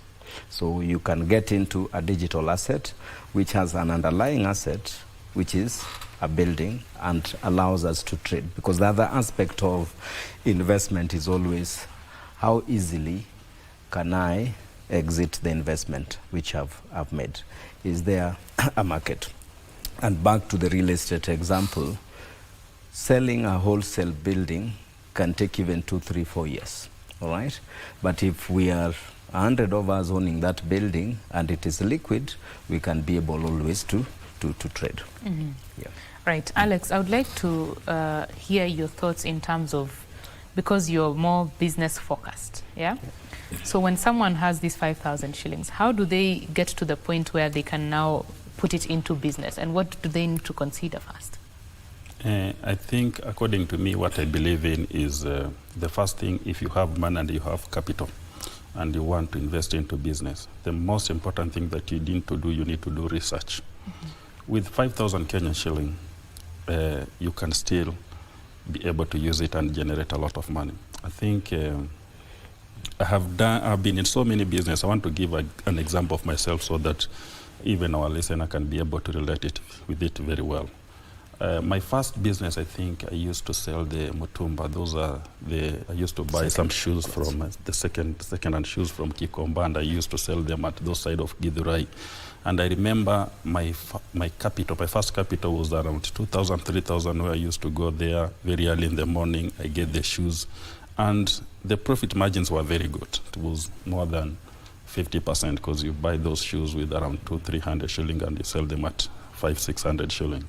So you can get into a digital asset which has an underlying asset, which is a building, and allows us to trade. Because the other aspect of investment is always how easily can I exit the investment which I've made. Is there a market? And back to the real estate example, selling a wholesale building can take even 2, 3, 4 years. All right? But if we are 100 of us owning that building and it is liquid, we can be able always to trade. Mm-hmm. Yeah. Right. Alex, I would like to hear your thoughts in terms of, because you're more business focused, yeah? So when someone has these 5,000 shillings, how do they get to the point where they can now put it into business, and what do they need to consider first? I think, according to me, what I believe in is the first thing, if you have money and you have capital and you want to invest into business, the most important thing that you need to do, you need to do research. Mm-hmm. With 5,000 Kenyan shilling, you can still be able to use it and generate a lot of money. I think I've been in so many business. I want to give an example of myself so that even our listener can be able to relate it with it very well. My first business, I think, I used to sell the mutumba. I used to buy some shoes from the second-hand shoes from Kikomba, and I used to sell them at those side of Githurai. And I remember my first capital was around 2,000, 3,000, where I used to go there very early in the morning. I get the shoes, and the profit margins were very good. It was more than 50%, because you buy those shoes with around 200-300 shilling and you sell them at 500-600 shilling.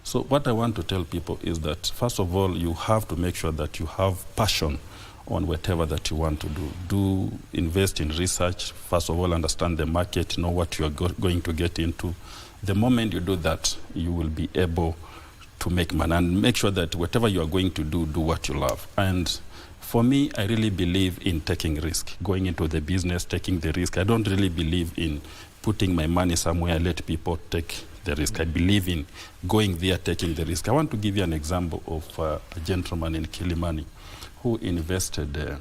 So what I want to tell people is that, first of all, you have to make sure that you have passion on whatever that you want to do. Do invest in research. First of all, understand the market, know what you are going to get into. The moment you do that, you will be able to make money, and make sure that whatever you are going to do what you love. And for me, I really believe in taking risk, going into the business, taking the risk. I don't really believe in putting my money somewhere, let people take the risk. I believe in going there, taking the risk. I want to give you an example of a gentleman in Kilimani who invested,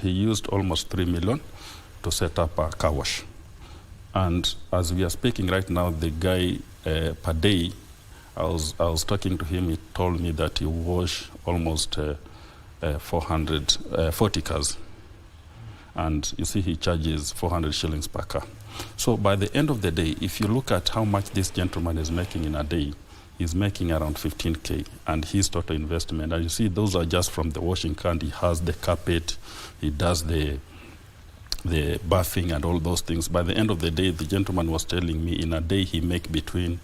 he used almost 3 million to set up a car wash. And as we are speaking right now, the guy per day, I was talking to him, he told me that he wash almost 440 cars. And you see, he charges 400 shillings per car. So by the end of the day, if you look at how much this gentleman is making in a day, he's making around 15K, and his total investment, and you see those are just from the washing can. He has the carpet, he does the bathing and all those things. By the end of the day, the gentleman was telling me in a day he make between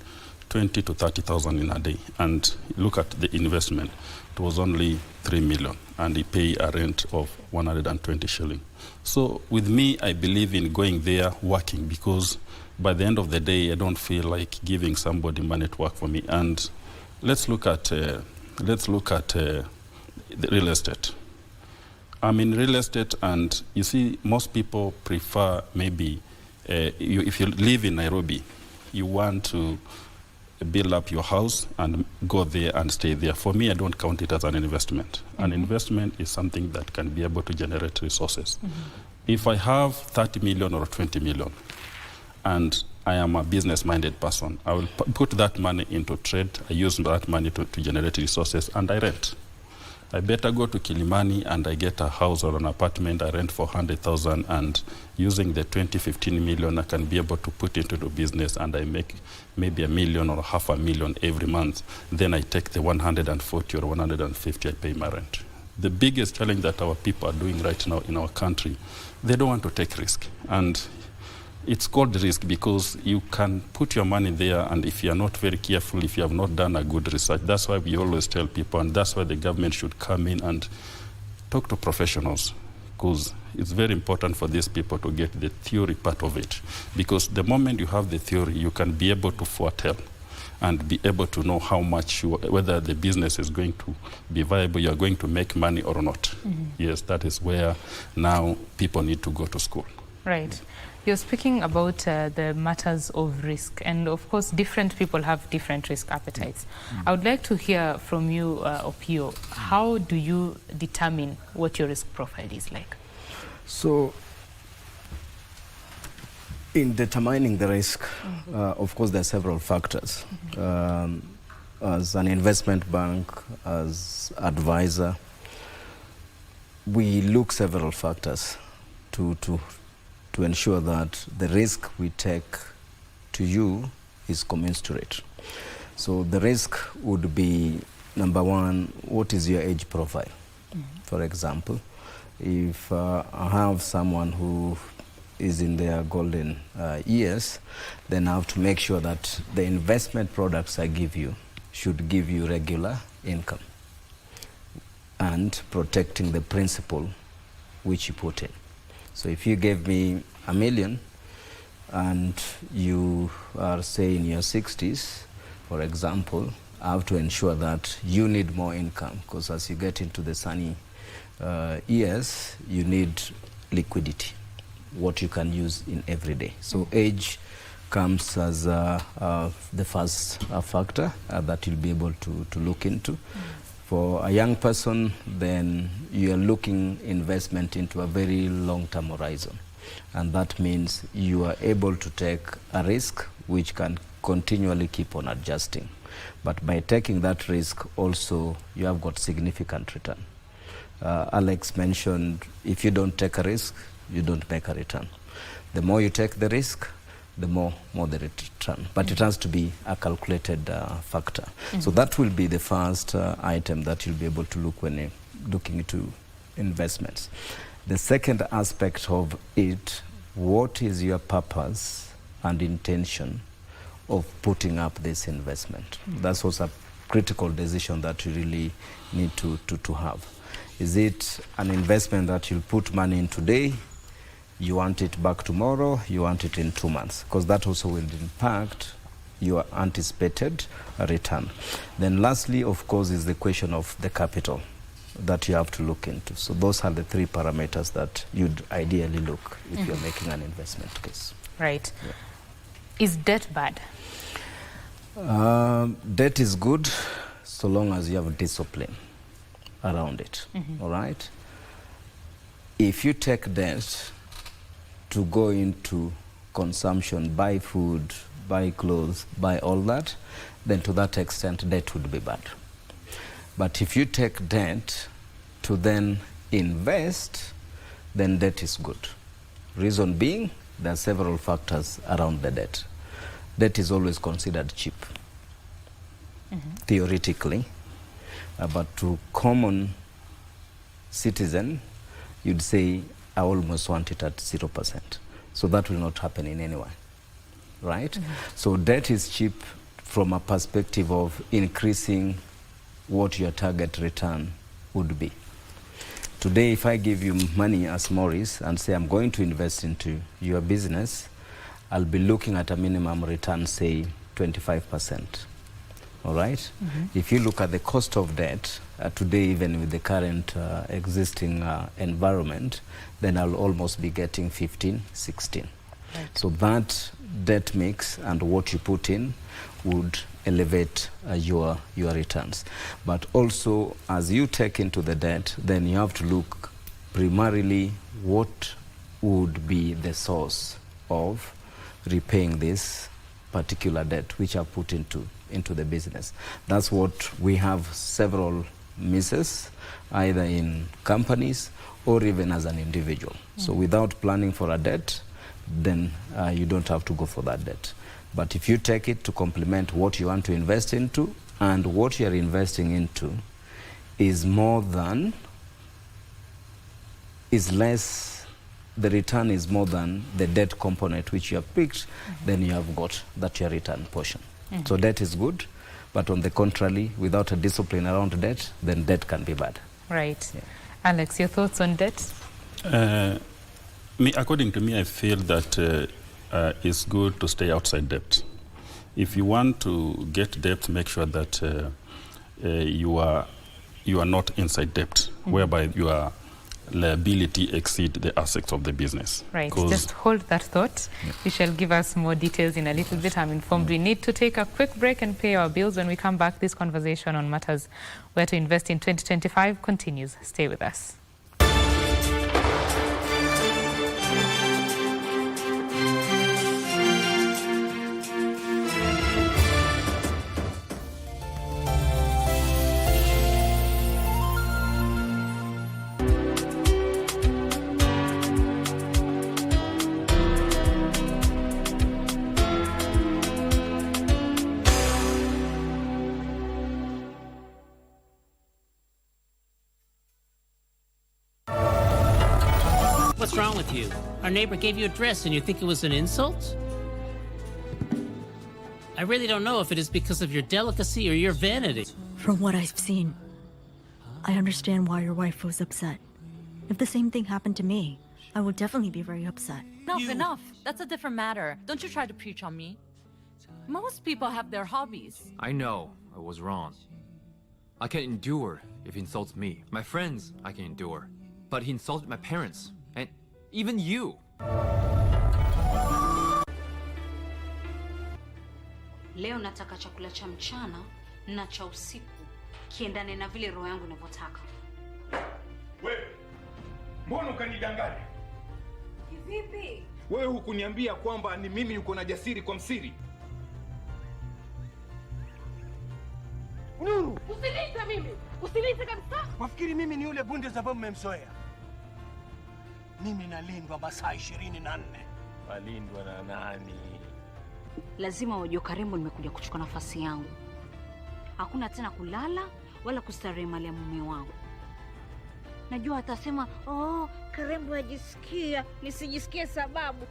20 to 30,000 in a day. And look at the investment. It was only 3 million, and he pay a rent of 120 shilling. So with me, I believe in going there, working, because by the end of the day, I don't feel like giving somebody money to work for me. And let's look at the real estate. I'm in real estate, and you see, most people prefer maybe, if you live in Nairobi, you want to build up your house and go there and stay there. For me, I don't count it as an investment. Mm-hmm. An investment is something that can be able to generate resources. Mm-hmm. If I have 30 million or 20 million, and I am a business-minded person, I will put that money into trade. I use that money to generate resources, and I rent. I better go to Kilimani and I get a house or an apartment I rent for 100,000, and using the 20-15 million I can be able to put into the business, and I make maybe $1 million or $500,000 every month. Then I take the 140 or 150, I pay my rent. The biggest challenge that our people are doing right now in our country, they don't want to take risk. And it's called risk because you can put your money there, and if you are not very careful, if you have not done a good research, that's why we always tell people, and that's why the government should come in and talk to professionals, because it's very important for these people to get the theory part of it. Because the moment you have the theory, you can be able to foretell and be able to know how much, whether the business is going to be viable, you're going to make money or not. Mm-hmm. Yes, that is where now people need to go to school. Right. You're speaking about the matters of risk, and of course different people have different risk appetites. I would like to hear from you, Opio. How do you determine what your risk profile is like? So, in determining the risk, of course there are several factors. As an investment bank, as advisor, we look several factors to ensure that the risk we take to you is commensurate. So the risk would be, number one, what is your age profile? For example, if I have someone who is in their golden years, then I have to make sure that the investment products I give you should give you regular income and protecting the principal which you put in. So if you gave me $1 million and you are, say, in your 60s, for example, I have to ensure that you need more income, because as you get into the sunny years, you need liquidity, what you can use in every day. So age comes as the first factor that you'll be able to look into. For a young person, then you are looking investment into a very long-term horizon. And that means you are able to take a risk which can continually keep on adjusting. But by taking that risk, also, you have got significant return. Alex mentioned, if you don't take a risk, you don't make a return. The more you take the risk, the more the return. But it has to be a calculated factor. So that will be the first item that you'll be able to look when you're looking into investments. The second aspect of it, what is your purpose and intention of putting up this investment? That's also a critical decision that you really need to have. Is it an investment that you'll put money in today, you want it back tomorrow, you want it in 2 months? Because that also will impact your anticipated return. Then lastly, of course, is the question of the capital that you have to look into. So those are the 3 parameters that you'd ideally look if you're making an investment case. Right. Yeah. Is debt bad? Debt is good so long as you have discipline around it. All right? If you take debt to go into consumption, buy food, buy clothes, buy all that, then to that extent debt would be bad. But if you take debt to then invest, then debt is good. Reason being, there are several factors around the debt. Debt is always considered cheap, theoretically, but to common citizen, you'd say, I almost want it at 0%. So that will not happen in any way, right? So debt is cheap from a perspective of increasing what your target return would be. Today, if I give you money as Maurice and say I'm going to invest into your business, I'll be looking at a minimum return, say 25%. all right? If you look at the cost of debt today, even with the current existing environment, then I'll almost be getting 15, 16. Right. So that debt mix and what you put in would elevate your returns. But also, as you take into the debt, then you have to look primarily what would be the source of repaying this particular debt which are put into the business. That's what we have several misses, either in companies or even as an individual. So without planning for a debt, then you don't have to go for that debt. But if you take it to complement what you want to invest into, and what you're investing into is less, the return is more than the debt component which you have picked, then you have got that your return portion. So debt is good, but on the contrary, without a discipline around debt, then debt can be bad. Right. Yeah. Alex, your thoughts on debt? According to me, I feel that it's good to stay outside debt. If you want to get debt, make sure that you are not inside debt, whereby your liability exceed the assets of the business. Right. Just hold that thought. Yeah. You shall give us more details in a little bit. I'm informed we need to take a quick break and pay our bills. When we come back, this conversation on matters where to invest in 2025 continues. Stay with us. What's wrong with you? Our neighbor gave you a dress and you think it was an insult? I really don't know if it is because of your delicacy or your vanity. From what I've seen, I understand why your wife was upset. If the same thing happened to me, I would definitely be very upset. Enough. That's a different matter. Don't you try to preach on me. Most people have their hobbies. I know I was wrong. I can endure if he insults me. My friends, I can endure. But he insulted my parents. And even you. Leo nataka chakula cha mchana na cha usiku kiendane na vile roho yangu inavyotaka. Wewe, mbona ukanidanganya? Kivipi? Wewe hukuniambia kwamba ni mimi yuko na jasiri kwa msiri. Nuru, usiniite mimi. Usiniite kabisa. Wafikiri mimi ni yule bunde sababu mmemzoea. Mimi nalindwa masaa 24. Walindwa na nani? Lazima wajue Karembo nimekuja kuchukua nafasi yangu. Hakuna tena kulala wala kustarehe mali ya mume wangu. Najua atasema, "Oh, Karembo ajisikia, nisijisikie sababu."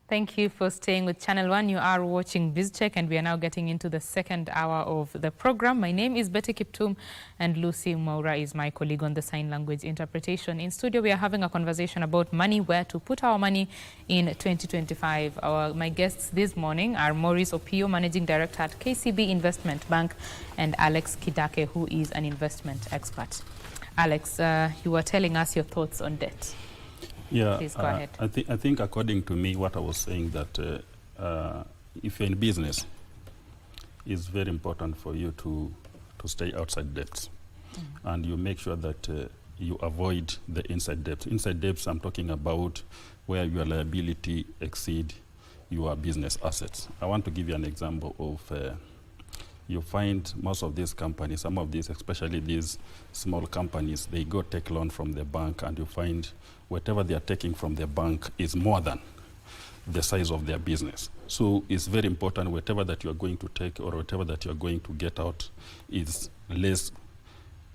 Thank you for staying with Channel 1. You are watching Bizz, and we are now getting into the second hour of the program. My name is Betty Kiptum, and Lucy Maura is my colleague on the sign language interpretation. In studio, we are having a conversation about money, where to put our money in 2025. My guests this morning are Maurice Opio, Managing Director at KCB Investment Bank, and Alex Kidake, who is an investment expert. Alex, you were telling us your thoughts on debt. Yeah, please go ahead. I think according to me, what I was saying, that if you're in business, it's very important for you to stay outside debts. And you make sure that you avoid the inside debts. Inside debts, I'm talking about where your liability exceed your business assets. I want to give you an example of you find most of these companies, some of these, especially these small companies, they go take loan from the bank, and you find whatever they are taking from the bank is more than the size of their business. So it's very important whatever that you are going to take or whatever that you are going to get out is less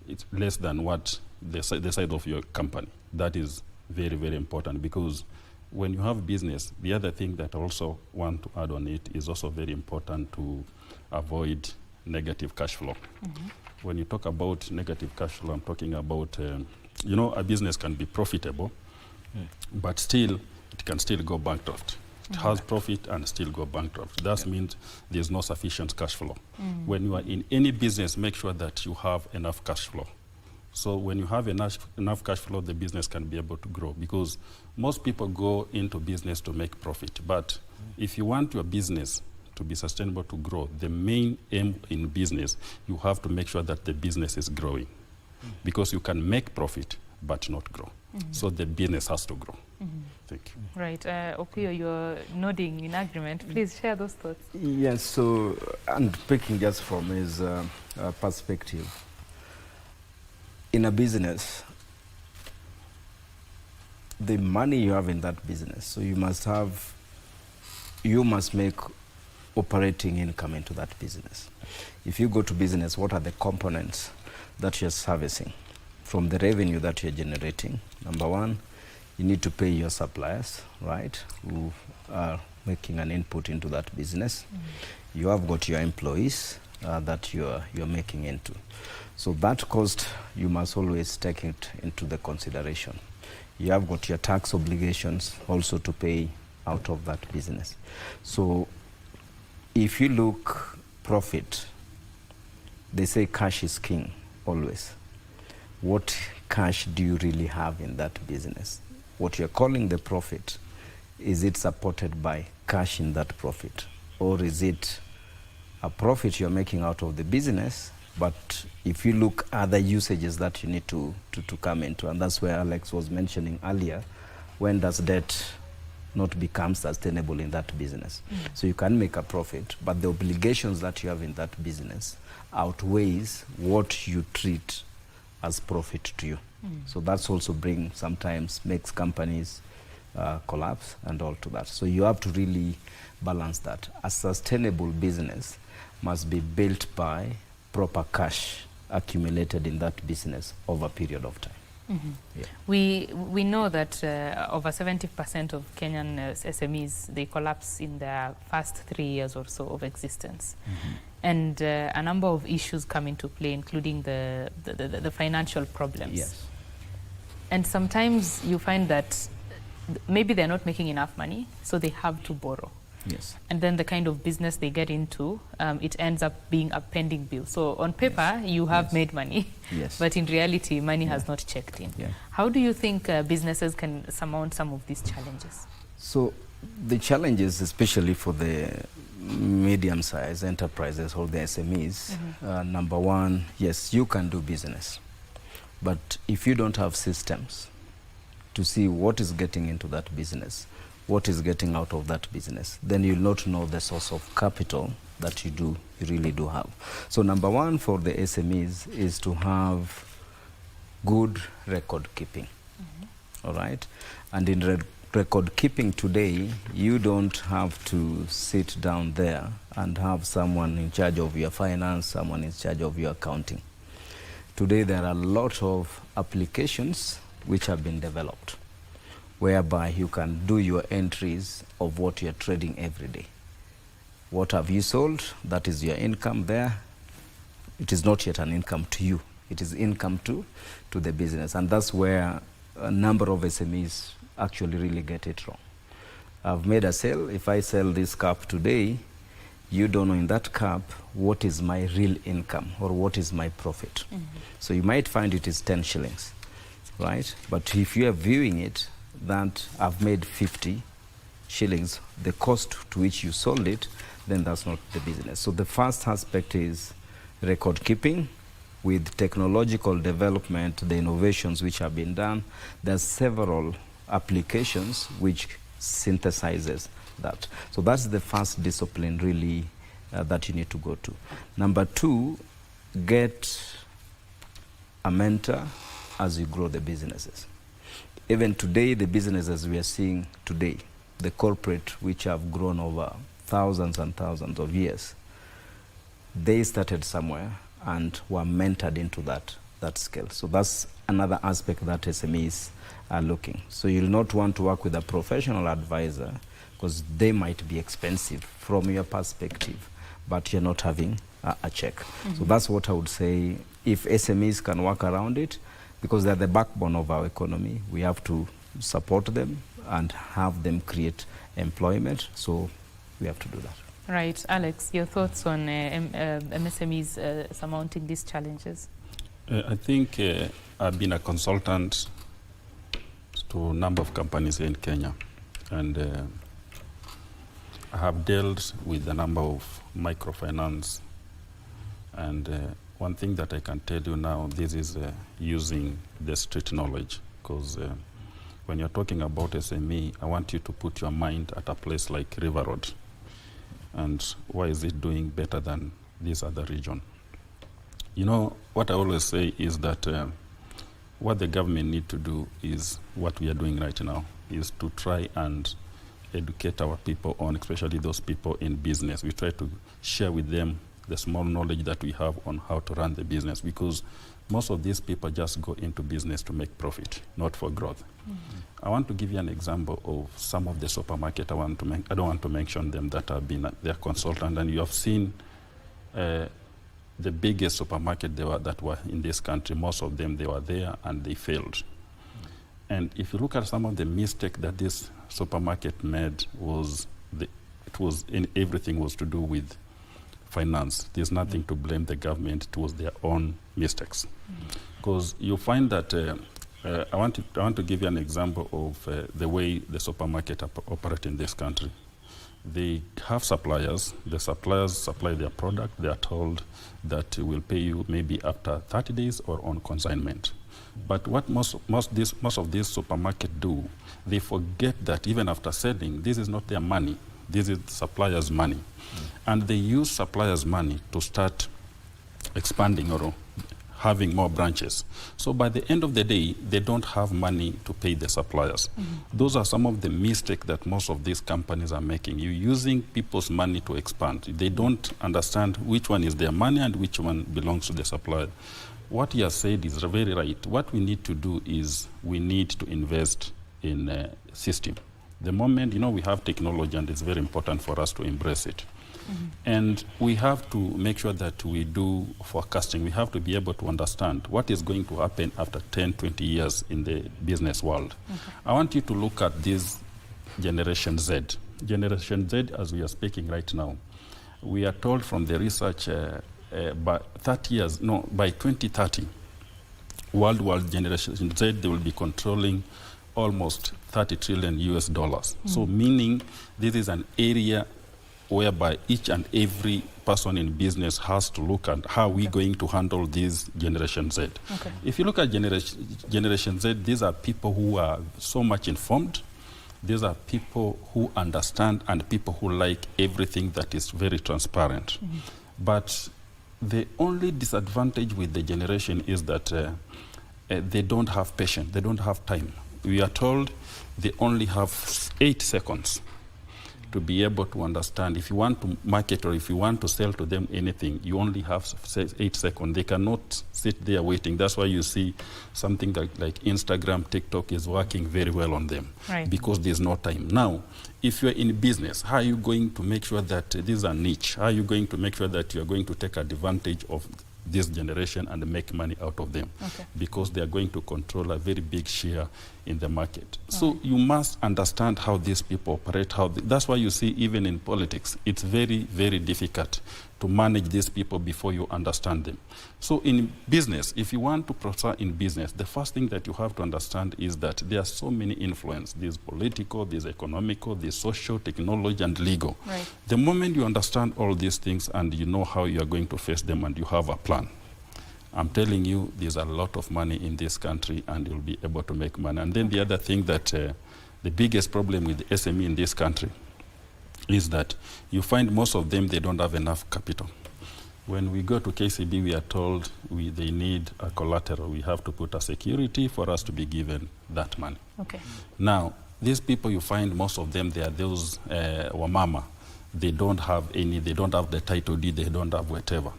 it's less than what the size of your company. That is very, very important, because when you have business, the other thing that I also want to add on it is also very important to avoid negative cash flow. When you talk about negative cash flow, I'm talking about, you know, a business can be profitable, but still, it can still go bankrupt. It has profit and still go bankrupt. That means there's no sufficient cash flow. When you are in any business, make sure that you have enough cash flow. So when you have enough cash flow, the business can be able to grow, because most people go into business to make profit. But if you want your business to be sustainable, to grow, the main aim in business, you have to make sure that the business is growing, because you can make profit but not grow. So the business has to grow. Thank you. Right. Opio, you're nodding in agreement. Please share those thoughts. Yes, so, and speaking just from his perspective, in a business, the money you have in that business, so you must make operating income into that business. If you go to business, what are the components that you're servicing from the revenue that you're generating? Number one, you need to pay your suppliers, right, who are making an input into that business. You have got your employees that you're making into. So that cost, you must always take it into the consideration. You have got your tax obligations also to pay out of that business. So if you look profit, they say cash is king always. What cash do you really have in that business? What you're calling the profit, is it supported by cash in that profit? Or is it a profit you're making out of the business, but if you look at other usages that you need to come into, and that's where Alex was mentioning earlier, when does debt not become sustainable in that business? So you can make a profit, but the obligations that you have in that business outweighs what you treat as profit to you. So that's also sometimes makes companies collapse and all to that. So you have to really balance that. A sustainable business must be built by proper cash accumulated in that business over a period of time. We know that over 70% of Kenyan SMEs, they collapse in their first 3 years or so of existence. And a number of issues come into play, including the financial problems. Yes. And sometimes you find that maybe they're not making enough money, so they have to borrow. Yes. And then the kind of business they get into, it ends up being a pending bill. So on paper, you have made money, but in reality, money has not checked in. How do you think businesses can surmount some of these challenges? So the challenges, especially for the medium-sized enterprises or the SMEs, number one, yes, you can do business. But if you don't have systems to see what is getting into that business, what is getting out of that business, then you'll not know the source of capital that you really do have. So number one for the SMEs is to have good record keeping. All right? And in record keeping today, you don't have to sit down there and have someone in charge of your finance, someone in charge of your accounting. Today there are a lot of applications which have been developed, whereby you can do your entries of what you're trading every day. What have you sold? That is your income there. It is not yet an income to you. It is income to the business. And that's where a number of SMEs actually really get it wrong. I've made a sale. If I sell this cup today, you don't know in that cup what is my real income or what is my profit. So you might find it is 10 shillings, right? But if you are viewing it, that I've made 50 shillings, the cost to which you sold it, then that's not the business. So the first aspect is record keeping. With technological development, the innovations which have been done, there's several applications which synthesizes that. So that's the first discipline really that you need to go to. Number two, get a mentor as you grow the businesses. Even today, the businesses we are seeing today, the corporate which have grown over thousands and thousands of years, they started somewhere and were mentored into that that scale. So that's another aspect that SMEs are looking. So you'll not want to work with a professional advisor because they might be expensive from your perspective, but you're not having a check. So that's what I would say. If SMEs can work around it, because they're the backbone of our economy, we have to support them and have them create employment. So we have to do that. Right. Alex, your thoughts on MSMEs surmounting these challenges? I think I've been a consultant to a number of companies in Kenya, and I have dealt with a number of microfinance. And one thing that I can tell you now, this is using the street knowledge, because when you're talking about SME, I want you to put your mind at a place like River Road. And why is it doing better than this other region? You know, what I always say is that what the government need to do is what we are doing right now, is to try and educate our people on, especially those people in business. We try to share with them the small knowledge that we have on how to run the business, because most of these people just go into business to make profit, not for growth. I want to give you an example of some of the supermarket I don't want to mention them, that have been their consultant, and you have seen the biggest supermarket that were in this country. Most of them, they were there and they failed. And if you look at some of the mistake that this supermarket made, everything was to do with finance. There's nothing to blame the government. It was their own mistakes. Because you find that I want to give you an example of the way the supermarket operate in this country. They have suppliers. The suppliers supply their product. They are told that we'll pay you maybe after 30 days or on consignment. But what most of these supermarkets do, they forget that even after selling, this is not their money. This is suppliers' money. And they use suppliers' money to start expanding or having more branches. So by the end of the day, they don't have money to pay the suppliers. Those are some of the mistakes that most of these companies are making. You're using people's money to expand. They don't understand which one is their money and which one belongs to the supplier. What you have said is very right. What we need to do is we need to invest in a system. The moment, we have technology, and it's very important for us to embrace it. And we have to make sure that we do forecasting. We have to be able to understand what is going to happen after 10, 20 years in the business world. I want you to look at this Generation Z. Generation Z, as we are speaking right now, we are told from the research by 2030, worldwide Generation Z, they will be controlling almost $30 trillion US. So meaning this is an area whereby each and every person in business has to look at how we're going to handle this Generation Z. If you look at Generation Z, these are people who are so much informed. These are people who understand and people who like everything that is very transparent. But the only disadvantage with the generation is that they don't have patience, they don't have time. We are told they only have 8 seconds to be able to understand. If you want to market or if you want to sell to them anything, you only have 8 seconds. They cannot sit there waiting. That's why you see something like Instagram, TikTok is working very well on them, because there's no time. Now, if you're in business, how are you going to make sure that this is a niche? How are you going to make sure that you're going to take advantage of this generation and make money out of them? Because they are going to control a very big share in the market. So you must understand how these people operate. That's why you see even in politics, it's very, very difficult to manage these people before you understand them. So in business, if you want to prosper in business, the first thing that you have to understand is that there are so many influences. There's political, there's economical, there's social, technology, and legal. The moment you understand all these things and you know how you are going to face them and you have a plan, I'm telling you, there's a lot of money in this country and you'll be able to make money. And then the other thing that the biggest problem with the SME in this country is that you find most of them, they don't have enough capital. When we go to KCB, we are told they need a collateral. We have to put a security for us to be given that money. Now, these people, you find most of them, they are those wamama. They don't have any, they don't have the title deed, they don't have whatever.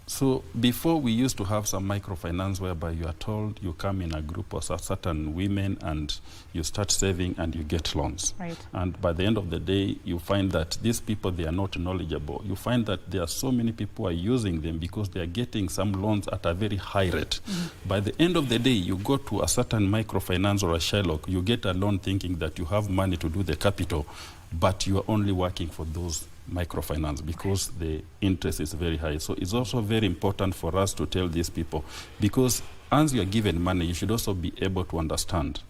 So before we used to have some microfinance whereby you are told you come in a group of certain women and you start saving and you get loans. Right. And by the end of the day, you find that these people, they are not knowledgeable. You find that there are so many people who are using them because they are getting some loans at a very high rate. By the end of the day, you go to a certain microfinance or a Shylock, you get a loan thinking that you have money to do the capital, but you are only working for those microfinance because the interest is very high. So it's also very important for us to tell these people, because as you are given money, you should also be able to understand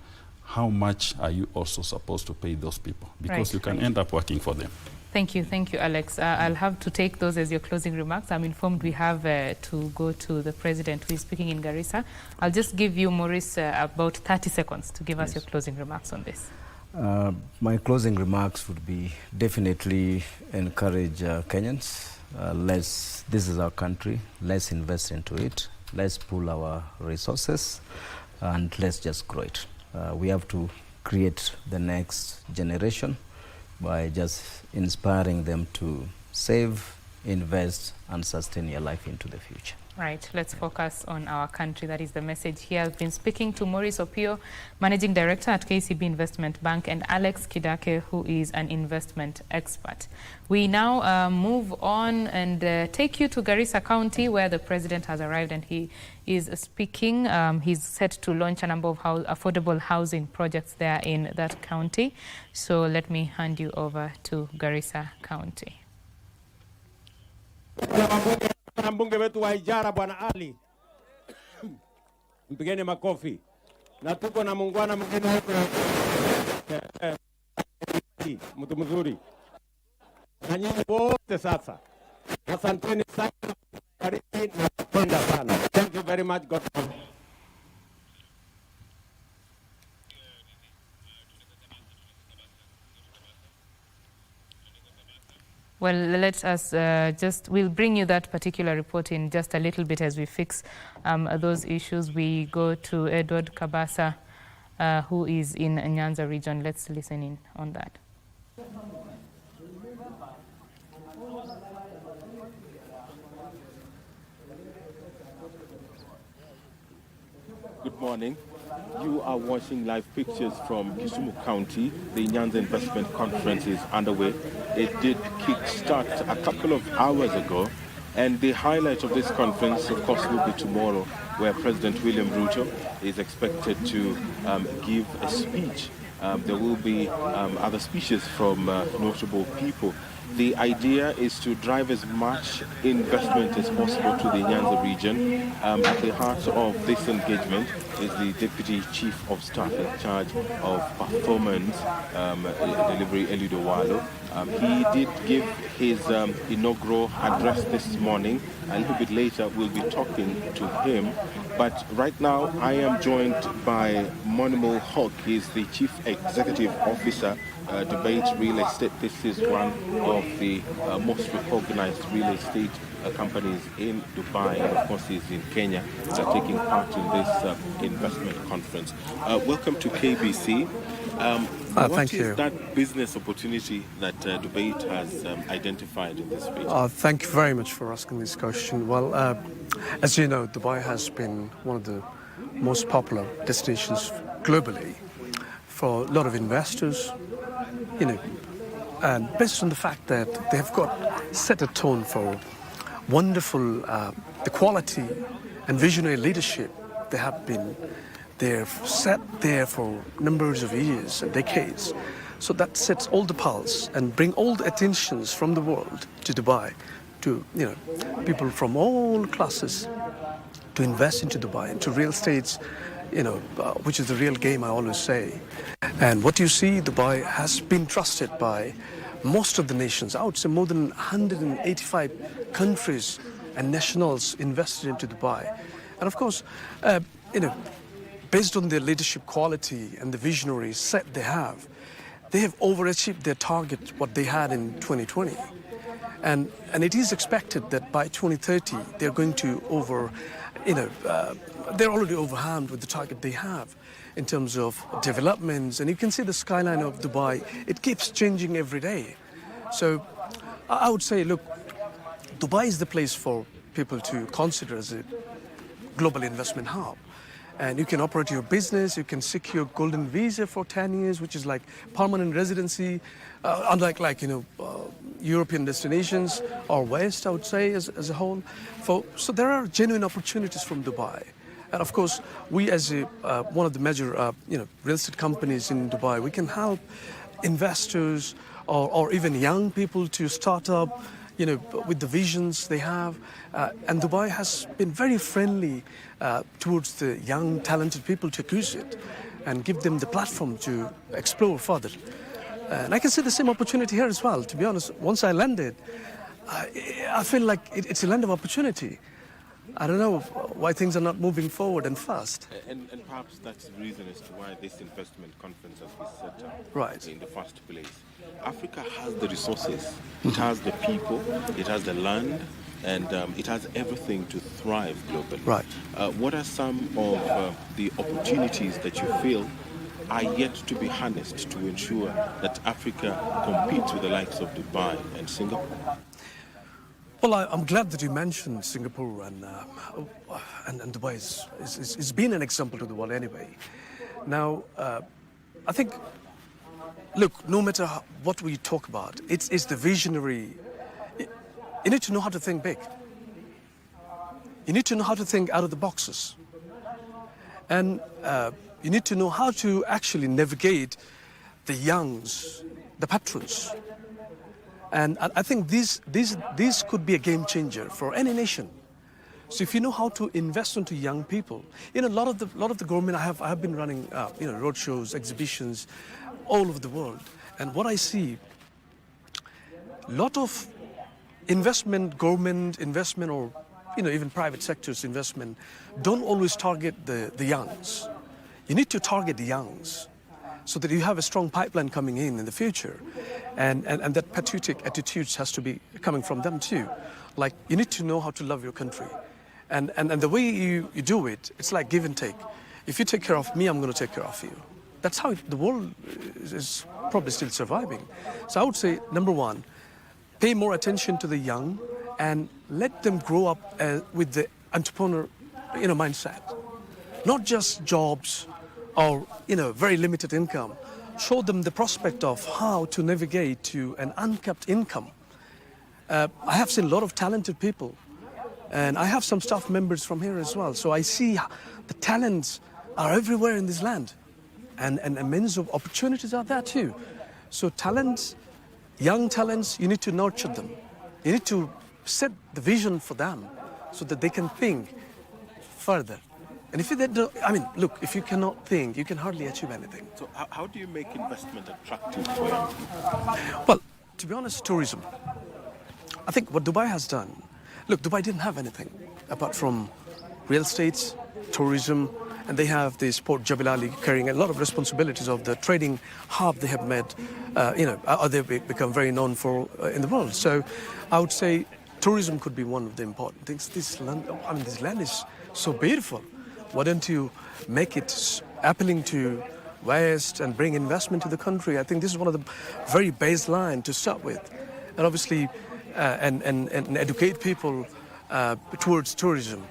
how much are you also supposed to pay those people, because you can end up working for them. Thank you, Alex. I'll have to take those as your closing remarks. I'm informed we have to go to the president who is speaking in Garissa. I'll just give you, Maurice, about 30 seconds to give us your closing remarks on this. My closing remarks would be definitely encourage Kenyans. This is our country. Let's invest into it. Let's pool our resources and let's just grow it. We have to create the next generation by just inspiring them to save, invest, and sustain your life into the future. Right, let's focus on our country. That is the message here. I've been speaking to Maurice Opio, Managing Director at KCB Investment Bank, and Alex Kidake, who is an investment expert. We now move on and take you to Garissa County, where the president has arrived and he is speaking. He's set to launch a number of affordable housing projects there in that county. So let me hand you over to Garissa County. Mbunge wetu wa Ijara Bwana Ali, mpigeni makofi. Na tuko na muungwana mwingine huko, mtu mzuri. Na nyinyi wote sasa, asanteni sana, karibu na kupenda sana. Thank you very much. God bless. Well, let us we'll bring you that particular report in just a little bit as we fix those issues. We go to Edward Kabasa, who is in Nyanza region. Let's listen in on that. Good morning. You are watching live pictures from Kisumu County. The Nyanza Investment Conference is underway. It did kick-start a couple of hours ago, and the highlight of this conference, of course, will be tomorrow, where President William Ruto is expected to give a speech. There will be other speeches from notable people. The idea is to drive as much investment as possible to the Nyanza region. At the heart of this engagement is the Deputy Chief of Staff in charge of performance delivery, Elido Walo. He did give his inaugural address this morning. A little bit later, we'll be talking to him. But right now, I am joined by Monimo Hawk. He's the Chief Executive Officer, Debate Real Estate. This is one of the most recognized real estate companies in Dubai, and of course he's in Kenya, taking part in this investment conference. Welcome to KBC. What is that business opportunity that Debate has identified in this region? Thank you very much for asking this question. Well, as you know, Dubai has been one of the most popular destinations globally for a lot of investors, and based on the fact that they have set a tone for wonderful, the quality and visionary leadership. They have been there, set there for numbers of years and decades. So that sets all the pulse and bring all the attentions from the world to Dubai, to people from all classes to invest into Dubai, into real estates, which is the real game, I always say. And what you see, Dubai has been trusted by most of the nations. I would say more than 185 countries and nationals invested into Dubai. And of course, based on their leadership quality and the visionary set they have overachieved their target, what they had in 2020. And it is expected that by 2030, they're going to they're already overwhelmed with the target they have in terms of developments. And you can see the skyline of Dubai, it keeps changing every day. So I would say, look, Dubai is the place for people to consider as a global investment hub. And you can operate your business, you can secure golden visa for 10 years, which is like permanent residency, unlike European destinations or West, I would say, as a whole. So there are genuine opportunities from Dubai. And of course, we as one of the major real estate companies in Dubai, we can help investors or even young people to start up, with the visions they have. And Dubai has been very friendly towards the young, talented people to use it and give them the platform to explore further. And I can see the same opportunity here as well. To be honest, once I landed, I feel like it's a land of opportunity. I don't know why things are not moving forward and fast. And perhaps that's the reason as to why this investment conference has been set up in the first place. Africa has the resources, it has the people, it has the land, and it has everything to thrive globally. Right. What are some of the opportunities that you feel are yet to be harnessed to ensure that Africa competes with the likes of Dubai and Singapore? Well, I'm glad that you mentioned Singapore and Dubai. It's been an example to the world anyway. Now, I think, look, no matter what we talk about, it's the visionary. You need to know how to think big. You need to know how to think out of the boxes. And you need to know how to actually navigate the youngs, the patrons. And I think this could be a game changer for any nation. So if you know how to invest into young people, a lot of the government, I have been running road shows, exhibitions all over the world, and what I see, a lot of investment, government investment, or even private sector's investment, don't always target the youngs. You need to target the youngs, so that you have a strong pipeline coming in the future. And that patriotic attitudes has to be coming from them too. Like, you need to know how to love your country. And the way you do it, it's like give and take. If you take care of me, I'm going to take care of you. That's how the world is probably still surviving. So I would say, number one, pay more attention to the young and let them grow up with the entrepreneur mindset. Not just jobs or very limited income. Show them the prospect of how to navigate to an uncapped income. I have seen a lot of talented people, and I have some staff members from here as well. So I see the talents are everywhere in this land, and immense of opportunities are there too. So talents, young talents, you need to nurture them. You need to set the vision for them so that they can think further. And if if you cannot think, you can hardly achieve anything. So how do you make investment attractive for young people? Well, to be honest, tourism. I think what Dubai has done, look, Dubai didn't have anything apart from real estate, tourism, and they have this Port Jebel Ali carrying a lot of responsibilities of the trading hub they have made, they've become very known for in the world. So I would say tourism could be one of the important things. This land is so beautiful. Why don't you make it appealing to West and bring investment to the country? I think this is one of the very baseline to start with. And obviously, and educate people towards tourism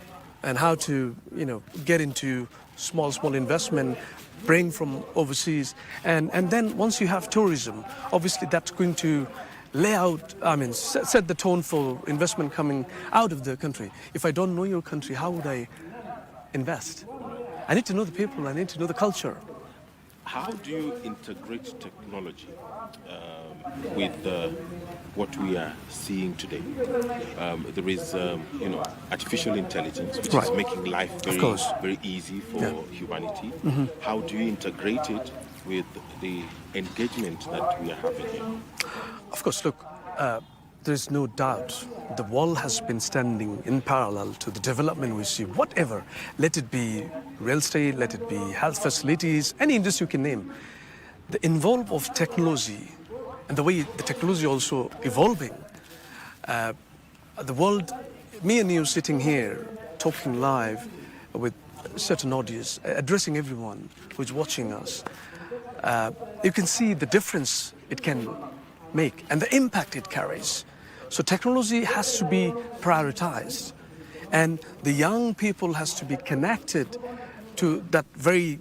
and how to, get into small investment, bring from overseas. And then once you have tourism, obviously that's going to lay out, set the tone for investment coming out of the country. If I don't know your country, how would I invest? I need to know the people, I need to know the culture. How do you integrate technology with what we are seeing today? There is, artificial intelligence, which is making life very easy for humanity. Mm-hmm. How do you integrate it with the engagement that we are having here? Of course, look, there's no doubt the world has been standing in parallel to the development we see, whatever, let it be real estate, let it be health facilities, any industry you can name. The involvement of technology and the way the technology also evolving, the world, me and you sitting here, talking live with a certain audience, addressing everyone who's watching us, you can see the difference it can make and the impact it carries. So technology has to be prioritized. And the young people has to be connected to that very,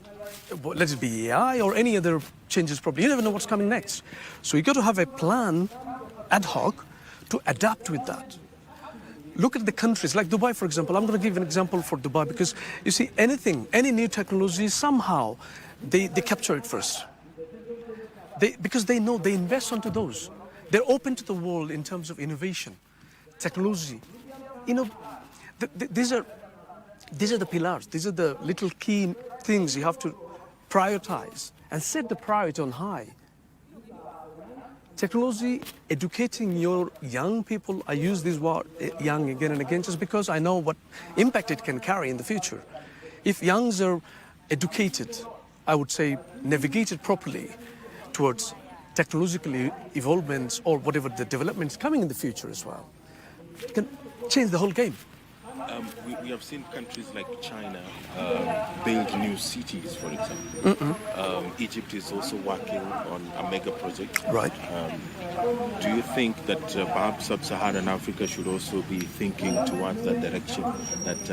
let it be AI or any other changes probably. You never know what's coming next. So you got to have a plan ad hoc to adapt with that. Look at the countries like Dubai, for example. I'm going to give an example for Dubai because you see anything, any new technology, somehow they capture it first. Because they know they invest onto those. They're open to the world in terms of innovation, technology. You know, these are the pillars. These are the little key things you have to prioritize and set the priority on high. Technology, educating your young people. I use this word young again and again just because I know what impact it can carry in the future. If youngs are educated, I would say navigated properly towards technological evolvements or whatever the developments coming in the future as well, it can change the whole game. We have seen countries like China build new cities, for example. Egypt is also working on a mega project. Right. Do you think that perhaps Sub-Saharan Africa should also be thinking towards that direction, that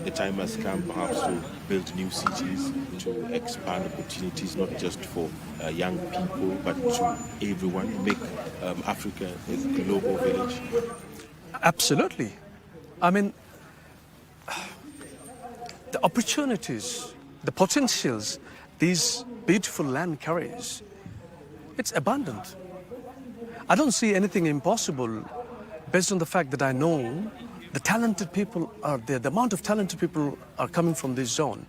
the time has come perhaps to build new cities, to expand opportunities not just for young people but to everyone, make Africa a global village? Absolutely. I mean, the opportunities, the potentials these beautiful land carries, it's abundant. I don't see anything impossible based on the fact that I know the talented people are there, the amount of talented people are coming from this zone.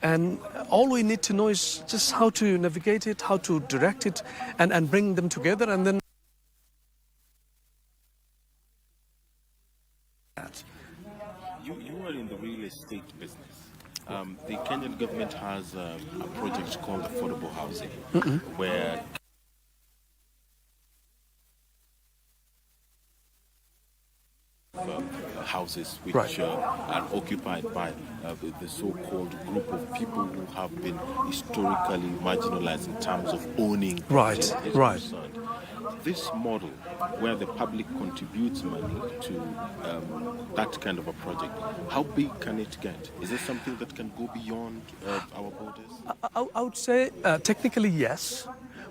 And all we need to know is just how to navigate it, how to direct it, and bring them together, and then You are in the real estate business. The Kenyan government has a project called affordable housing, where houses which are occupied by the so-called group of people who have been historically marginalized in terms of owning. Right. This model, where the public contributes money to that kind of a project, how big can it get? Is it something that can go beyond our borders? I would say technically yes,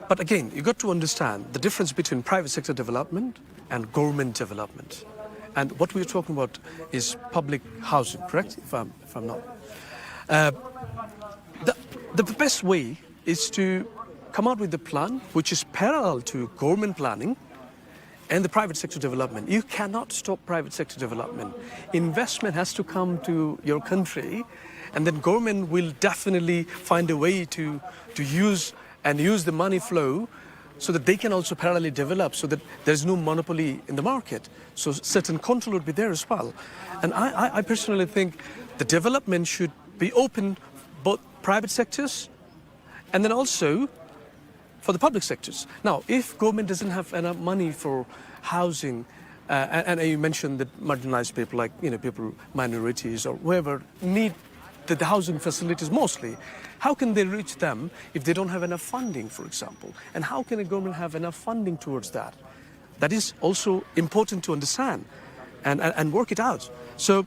but again, you got to understand the difference between private sector development and government development. And what we're talking about is public housing, correct? If I'm not. The best way is to come out with a plan which is parallel to government planning and the private sector development. You cannot stop private sector development. Investment has to come to your country, and then government will definitely find a way to use the money flow so that they can also parallelly develop, so that there's no monopoly in the market. So certain control would be there as well. And I personally think the development should be open both private sectors and then also for the public sectors. Now, if government doesn't have enough money for housing, and you mentioned that marginalized people, like people, minorities or whoever, need the housing facilities mostly, how can they reach them if they don't have enough funding, for example? And how can a government have enough funding towards that? That is also important to understand and work it out. So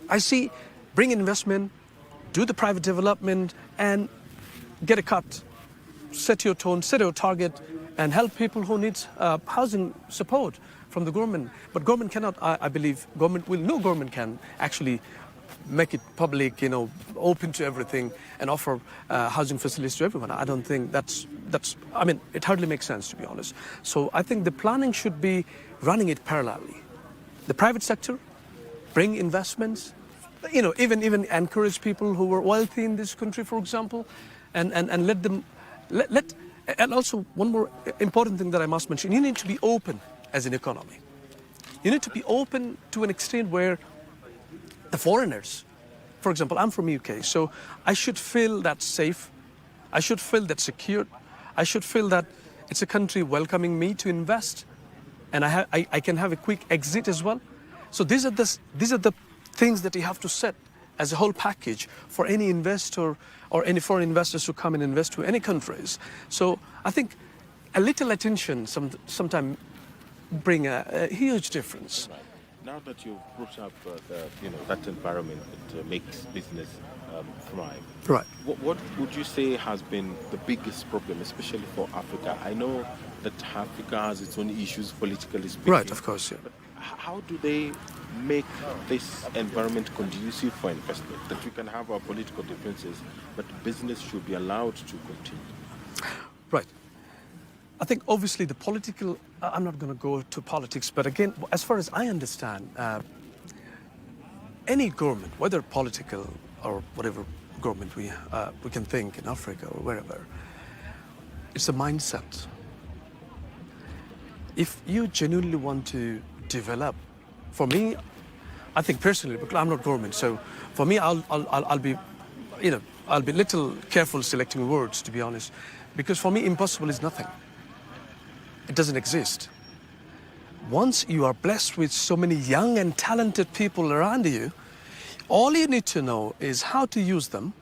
I see, bring investment, do the private development, and get a cut. Set your tone, set your target, and help people who need housing support from the government. But government cannot, I believe, no government can actually make it public, open to everything and offer housing facilities to everyone. I don't think I mean, it hardly makes sense, to be honest. So I think the planning should be running it parallelly. The private sector, bring investments, even encourage people who were wealthy in this country, for example, and let them, and also one more important thing that I must mention, you need to be open as an economy. You need to be open to an extent where the foreigners, for example, I'm from UK, so I should feel that safe, I should feel that secure, I should feel that it's a country welcoming me to invest, and I can have a quick exit as well. So these are the things that you have to set as a whole package for any investor or any foreign investors who come and invest to any countries. So I think a little attention sometimes bring a huge difference. Now that you've brought up that environment that makes business thrive, right? What would you say has been the biggest problem, especially for Africa? I know that Africa has its own issues politically speaking. Right, of course, yeah. But how do they make this environment conducive for investment? That we can have our political differences, but business should be allowed to continue. Right. I think obviously the political, I'm not going to go to politics, but again, as far as I understand, any government, whether political or whatever government we can think in Africa or wherever, it's a mindset. If you genuinely want to develop, for me, I think personally, because I'm not government, so for me, I'll be, I'll be little careful selecting words, to be honest, because for me, impossible is nothing. It doesn't exist. Once you are blessed with so many young and talented people around you, all you need to know is how to use them,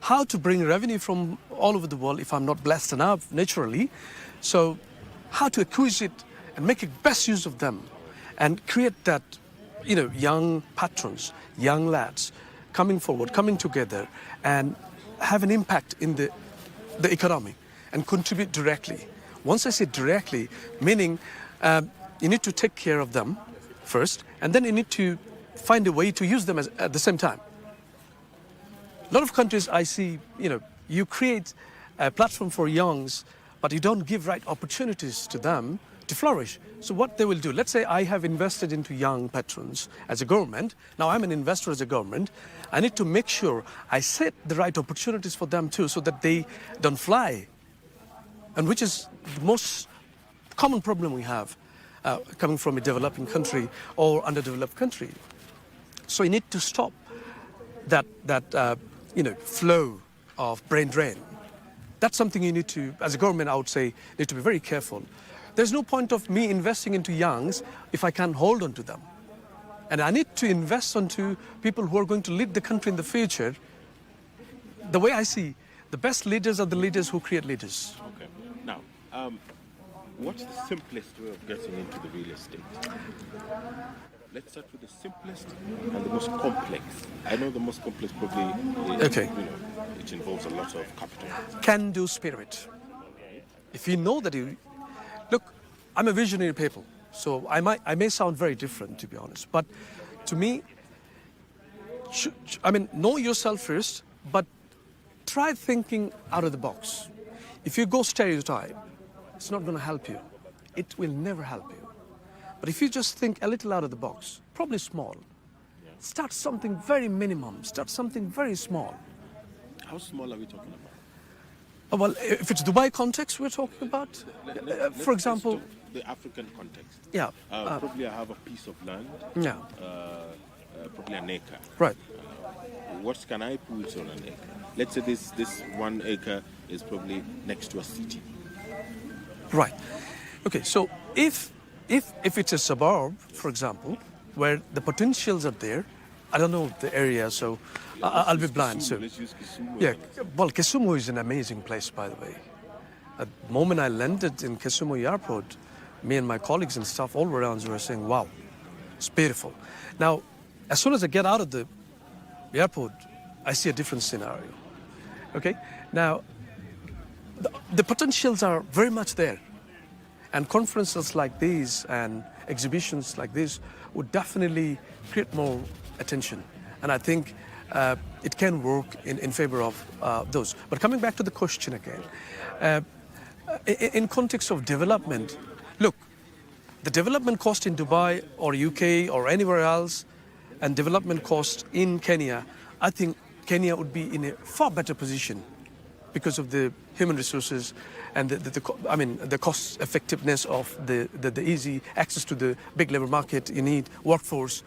how to bring revenue from all over the world if I'm not blessed enough naturally. So how to acquire it and make the best use of them and create that, young patrons, young lads coming forward, coming together and have an impact in the economy and contribute directly. Once I say directly, meaning you need to take care of them first, and then you need to find a way to use them at the same time. A lot of countries I see, you create a platform for youngs, but you don't give right opportunities to them to flourish. So what they will do, let's say I have invested into young patrons as a government. Now I'm an investor as a government. I need to make sure I set the right opportunities for them too, so that they don't fly. And which is the most common problem we have coming from a developing country or underdeveloped country. So you need to stop that flow of brain drain. That's something you need to, as a government, I would say, need to be very careful. There's no point of me investing into youngs if I can't hold on to them. And I need to invest onto people who are going to lead the country in the future. The way I see, the best leaders are the leaders who create leaders. Okay. Now, what's the simplest way of getting into the real estate? Let's start with the simplest and the most complex. I know the most complex probably, okay. It involves a lot of capital. Can-do spirit. If you know that you... Look, I'm a visionary people, so I may sound very different, to be honest. But to me, know yourself first, but try thinking out of the box. If you go stereotype, it's not going to help you. It will never help you. But if you just think a little out of the box, probably small, start something very minimum, start something very small. How small are we talking about? Well, if it's Dubai context we're talking about, for example... Let's talk the African context. Yeah. Probably I have a piece of land. Yeah. Probably an acre. Right. What can I put on an acre? Let's say this 1 acre is probably next to a city. Right. Okay, so if it's a suburb, for example, where the potentials are there, I don't know the area, so I'll be blind. So let's use Kisumu. Yeah, well, Kisumu is an amazing place, by the way. At the moment I landed in Kisumu airport, me and my colleagues and staff all around were saying, wow, it's beautiful. Now, as soon as I get out of the airport, I see a different scenario. Okay? Now, the potentials are very much there. And conferences like these and exhibitions like this would definitely create more attention. And I think it can work in favor of those. But coming back to the question again, in context of development, look, the development cost in Dubai or UK or anywhere else and development cost in Kenya, I think Kenya would be in a far better position because of the human resources and the cost effectiveness of the easy access to the big labor market you need, workforce.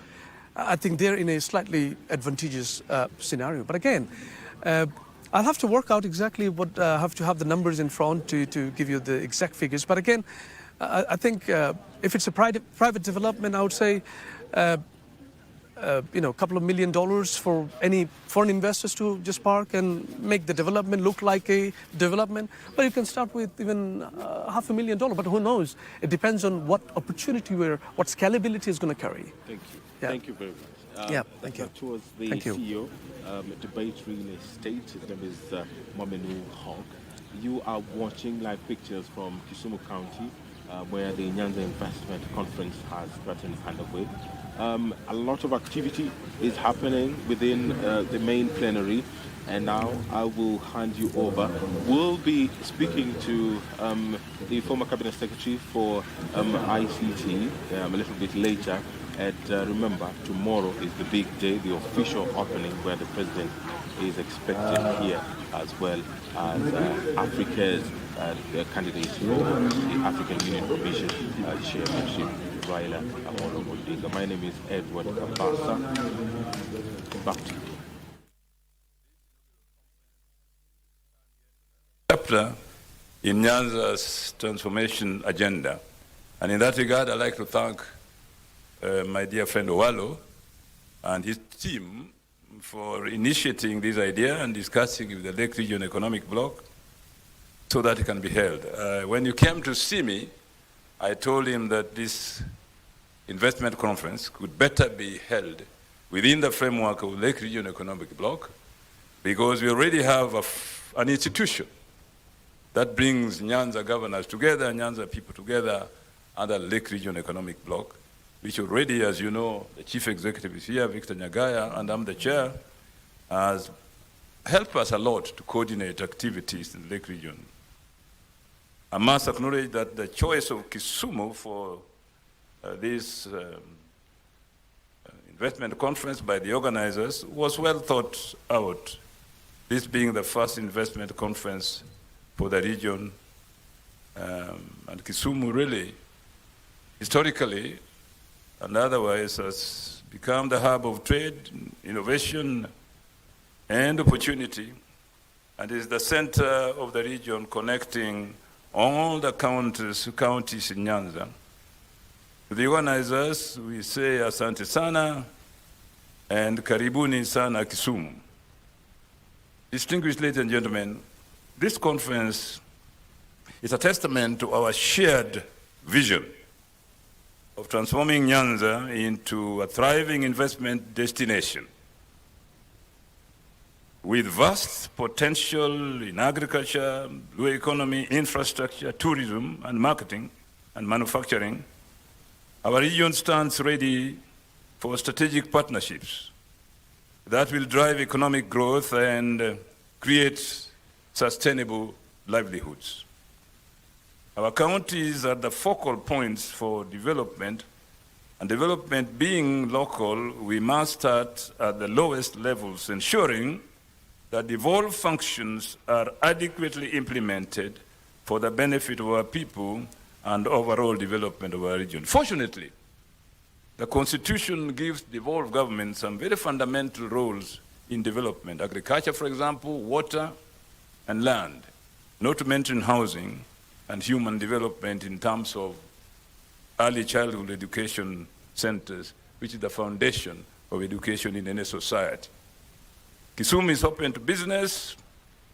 I think they're in a slightly advantageous scenario. But again, I'll have to work out exactly what I have to have the numbers in front to give you the exact figures. But again, I think if it's a private development, I would say couple of $1 million for any foreign investors to just park and make the development look like a development. But you can start with even $500,000. But who knows? It depends on what opportunity what scalability is going to carry. Thank you. Yeah. Thank you very much. Thank you. That was the Thank you. CEO, Debate Real Estate. His name is Momenu Hogg. You are watching live pictures from Kisumu County, where the Nyanza Investment Conference has gotten underway. A lot of activity is happening within the main plenary, and now I will hand you over. We'll be speaking to the former Cabinet Secretary for ICT a little bit later. And remember, tomorrow is the big day, the official opening, where the President is expected here, as well as Africa's candidate for the African Union Commission chairmanship, Raila Amolo Odinga. My name is Edward Kabasa. Back to you. Chapter in Nyanza's transformation agenda. And in that regard, I'd like to thank my dear friend Owalo and his team for initiating this idea and discussing with the Lake Region Economic Bloc so that it can be held. When you came to see me, I told him that this investment conference could better be held within the framework of Lake Region Economic Bloc, because we already have an institution that brings Nyanza governors together, Nyanza people together under Lake Region Economic Bloc, which already, as you know, the chief executive is here, Victor Nyagaya, and I'm the chair, has helped us a lot to coordinate activities in the Lake region. I must acknowledge that the choice of Kisumu for this investment conference by the organizers was well thought out, this being the first investment conference for the region. And Kisumu really, historically, and otherwise has become the hub of trade, innovation, and opportunity, and is the center of the region connecting all the counties in Nyanza. To the organizers, we say asante sana and karibuni sana Kisumu. Distinguished ladies and gentlemen, this conference is a testament to our shared vision of transforming Nyanza into a thriving investment destination with vast potential in agriculture, blue economy, infrastructure, tourism, and marketing and manufacturing. Our region stands ready for strategic partnerships that will drive economic growth and create sustainable livelihoods. Our counties are the focal points for development, and development being local, we must start at the lowest levels, ensuring that devolved functions are adequately implemented for the benefit of our people and overall development of our region. Fortunately, the Constitution gives devolved government some very fundamental roles in development. Agriculture, for example, water and land, not to mention housing and human development in terms of early childhood education centers, which is the foundation of education in any society. Kisumu is open to business,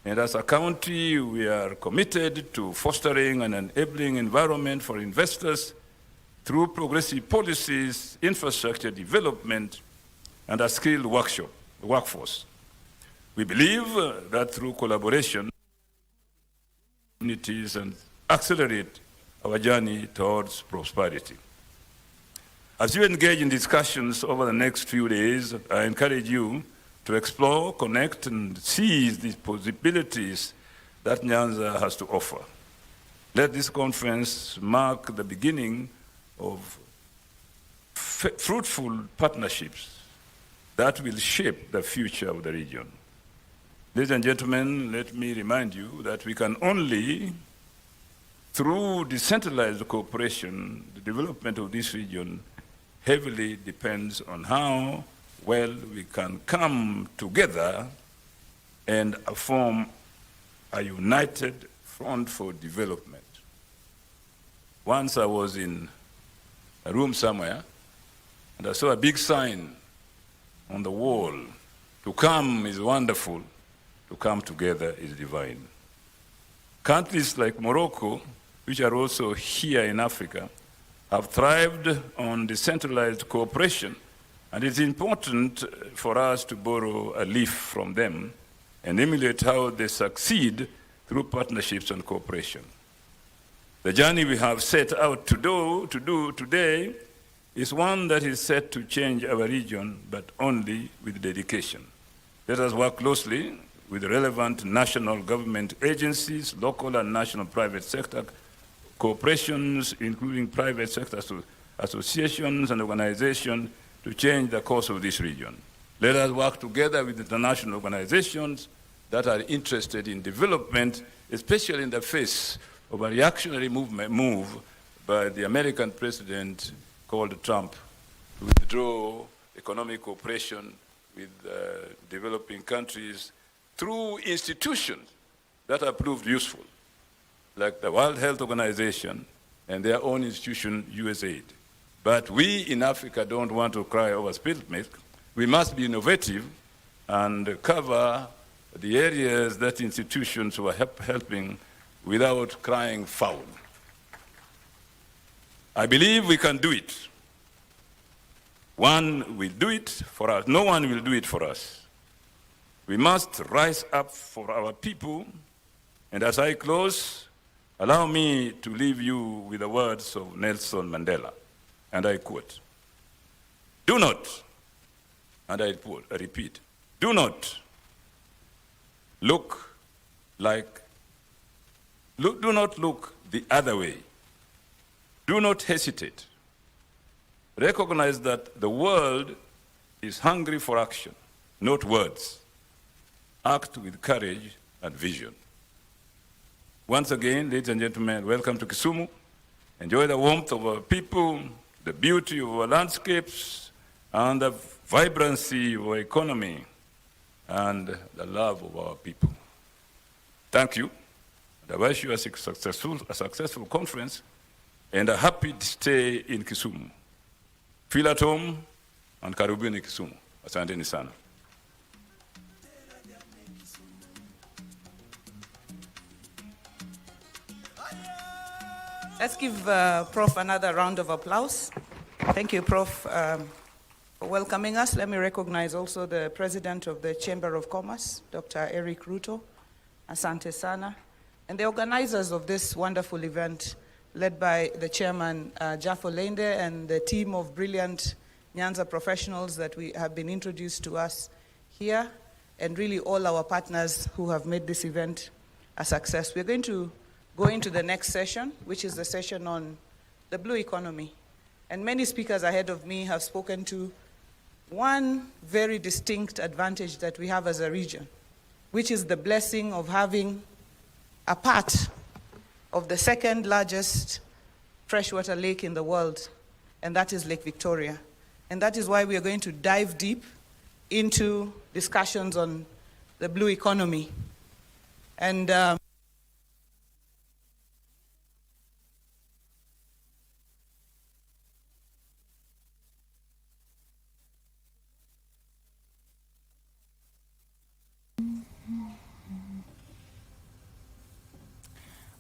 and as a county, we are committed to fostering an enabling environment for investors through progressive policies, infrastructure development, and a skilled workforce. We believe that through collaboration, communities and accelerate our journey towards prosperity. As you engage in discussions over the next few days, I encourage you to explore, connect, and seize the possibilities that Nyanza has to offer. Let this conference mark the beginning of fruitful partnerships that will shape the future of the region. Ladies and gentlemen, let me remind you that we can only, through decentralized cooperation, the development of this region heavily depends on how well we can come together and form a united front for development. Once I was in a room somewhere, and I saw a big sign on the wall. To come is wonderful, to come together is divine. Countries like Morocco, which are also here in Africa, have thrived on decentralized cooperation, and it's important for us to borrow a leaf from them and emulate how they succeed through partnerships and cooperation. The journey we have set out to do today is one that is set to change our region, but only with dedication. Let us work closely with relevant national government agencies, local and national private sector corporations, including private sector associations and organizations, to change the course of this region. Let us work together with international organizations that are interested in development, especially in the face of a reactionary move by the American president called Trump to withdraw economic cooperation with developing countries through institutions that have proved useful, like the World Health Organization and their own institution, USAID. But we in Africa don't want to cry over spilled milk. We must be innovative and cover the areas that institutions were helping without crying foul. I believe we can do it. One will do it for us. No one will do it for us. We must rise up for our people. And as I close, allow me to leave you with the words of Nelson Mandela. And I quote, "Do not," and I repeat, "do not look do not look the other way. Do not hesitate. Recognize that the world is hungry for action, not words. Act with courage and vision." Once again, ladies and gentlemen, welcome to Kisumu. Enjoy the warmth of our people, the beauty of our landscapes, and the vibrancy of our economy, and the love of our people. Thank you. I wish you a successful conference and a happy stay in Kisumu. Feel at home and karibuni Kisumu. Asanteni sana. Let's give Prof another round of applause. Thank you, Prof, for welcoming us. Let me recognize also the President of the Chamber of Commerce, Dr. Eric Ruto. Asante sana. And the organizers of this wonderful event, led by the Chairman, Jaffo Lende, and the team of brilliant Nyanza professionals that we have been introduced to us here, and really all our partners who have made this event a success. We're going to go into the next session, which is the session on the blue economy. And many speakers ahead of me have spoken to one very distinct advantage that we have as a region, which is the blessing of having a part of the second largest freshwater lake in the world, and that is Lake Victoria. And that is why we are going to dive deep into discussions on the blue economy. And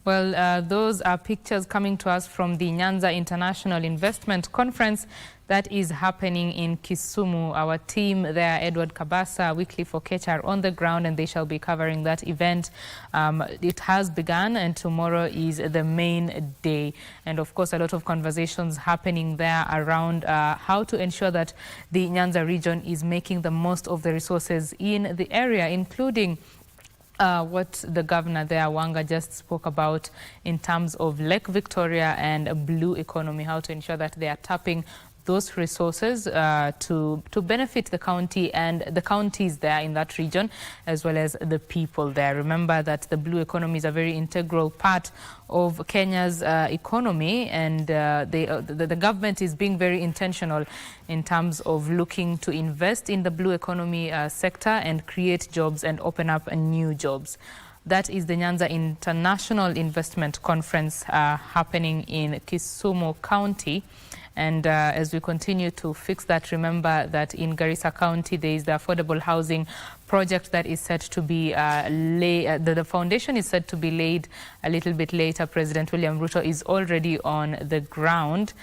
Well, those are pictures coming to us from the Nyanza International Investment Conference that is happening in Kisumu. Our team there, Edward Kabasa, Wycliffe Okech, are on the ground, and they shall be covering that event. It has begun, and tomorrow is the main day. And of course, a lot of conversations happening there around how to ensure that the Nyanza region is making the most of the resources in the area, including what the governor there, Wanga, just spoke about in terms of Lake Victoria and a blue economy, how to ensure that they are tapping those resources to benefit the county and the counties there in that region, as well as the people there. Remember that the blue economy is a very integral part of Kenya's economy, and the government is being very intentional in terms of looking to invest in the blue economy sector and create jobs and open up new jobs. That is the Nyanza International Investment Conference happening in Kisumu County. And as we continue to fix that, remember that in Garissa County, there is the affordable housing project that is set to be the foundation is set to be laid a little bit later. President William Ruto is already on the ground.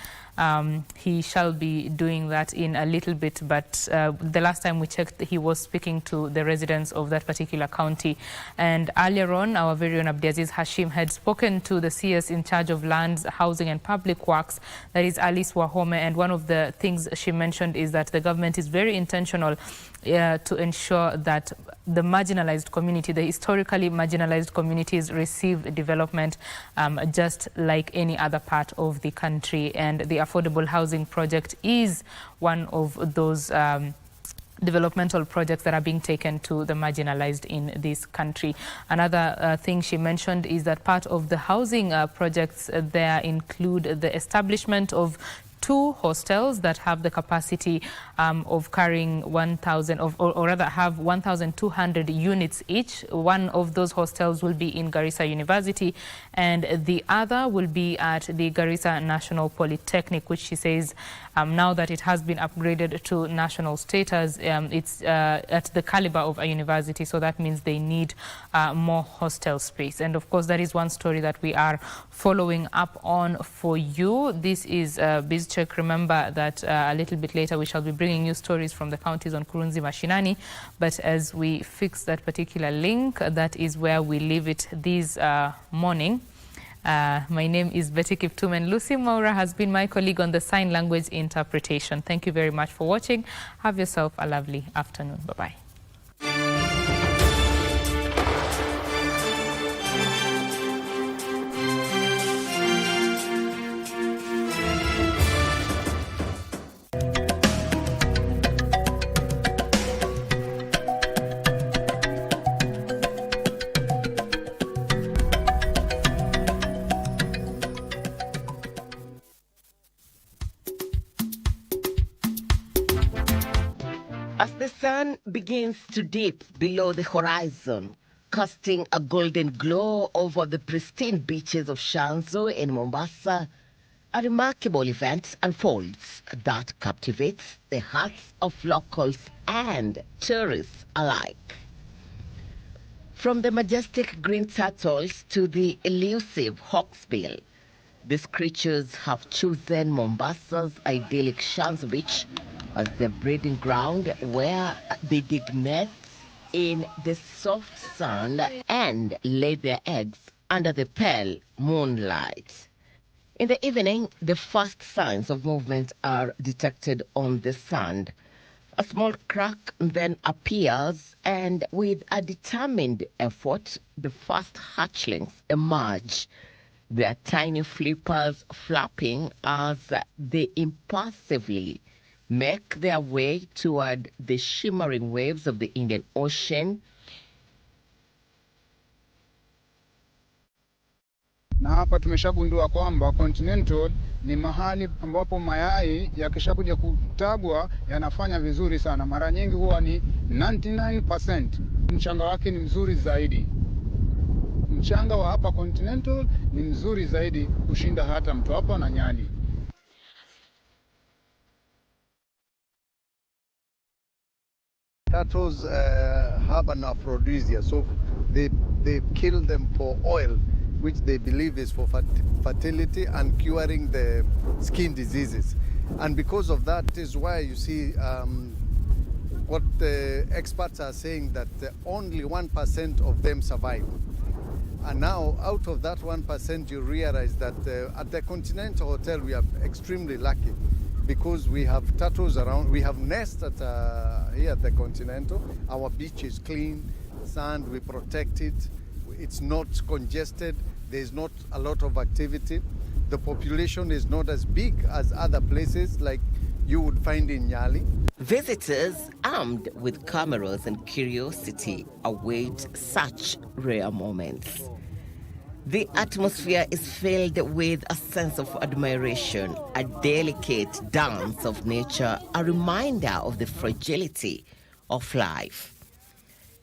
He shall be doing that in a little bit, but the last time we checked, he was speaking to the residents of that particular county. And earlier on, our very own Abdiaziz Hashim had spoken to the CS in charge of lands, housing and public works, that is Alice Wahome, and one of the things she mentioned is that the government is very intentional to ensure that the marginalized community, the historically marginalized communities, receive development just like any other part of the country. And the affordable housing project is one of those developmental projects that are being taken to the marginalized in this country. Another thing she mentioned is that part of the housing projects there include the establishment of 2 hostels that have the capacity of carrying 1,000, or rather have 1,200 units each. One of those hostels will be in Garissa University, and the other will be at the Garissa National Polytechnic, which she says now that it has been upgraded to national status, it's at the caliber of a university, so that means they need more hostel space. And of course, that is one story that we are following up on for you. This is Bizz Check. Remember that a little bit later we shall be bringing you stories from the counties on Kurunzi Mashinani, but as we fix that particular link, that is where we leave it this morning. My name is Betty Kiptum, and Lucy Maura has been my colleague on the sign language interpretation. Thank you very much for watching. Have yourself a lovely afternoon. Bye-bye. As the sun begins to dip below the horizon, casting a golden glow over the pristine beaches of Shanzu in Mombasa, a remarkable event unfolds that captivates the hearts of locals and tourists alike. From the majestic green turtles to the elusive hawksbill, these creatures have chosen Mombasa's idyllic Shanzu Beach as their breeding ground, where they dig nests in the soft sand and lay their eggs under the pale moonlight. In the evening, the first signs of movement are detected on the sand. A small crack then appears, and with a determined effort, the first hatchlings emerge, their tiny flippers flapping as they impulsively make their way toward the shimmering waves of the Indian Ocean. Na hapa tumeshagundua kwamba Continental ni mahali ambapo mayai yakishakuja kutagwa yanafanya vizuri sana. Mara nyingi huwa ni 99%. Mchanga wake ni mzuri zaidi. Mchanga wa hapa Continental ni mzuri zaidi kushinda hata Mtwapa na Nyali. Turtles have an aphrodisia, so they kill them for oil, which they believe is for fertility and curing the skin diseases. And because of that is why you see what the experts are saying, that only 1% of them survive. And now, out of that 1%, you realize that at the Continental Hotel, we are extremely lucky because we have turtles around. We have nests here at the Continental. Our beach is clean, sand, we protect it. It's not congested. There's not a lot of activity. The population is not as big as other places like you would find in Nyali. Visitors armed with cameras and curiosity await such rare moments. The atmosphere is filled with a sense of admiration, a delicate dance of nature, a reminder of the fragility of life.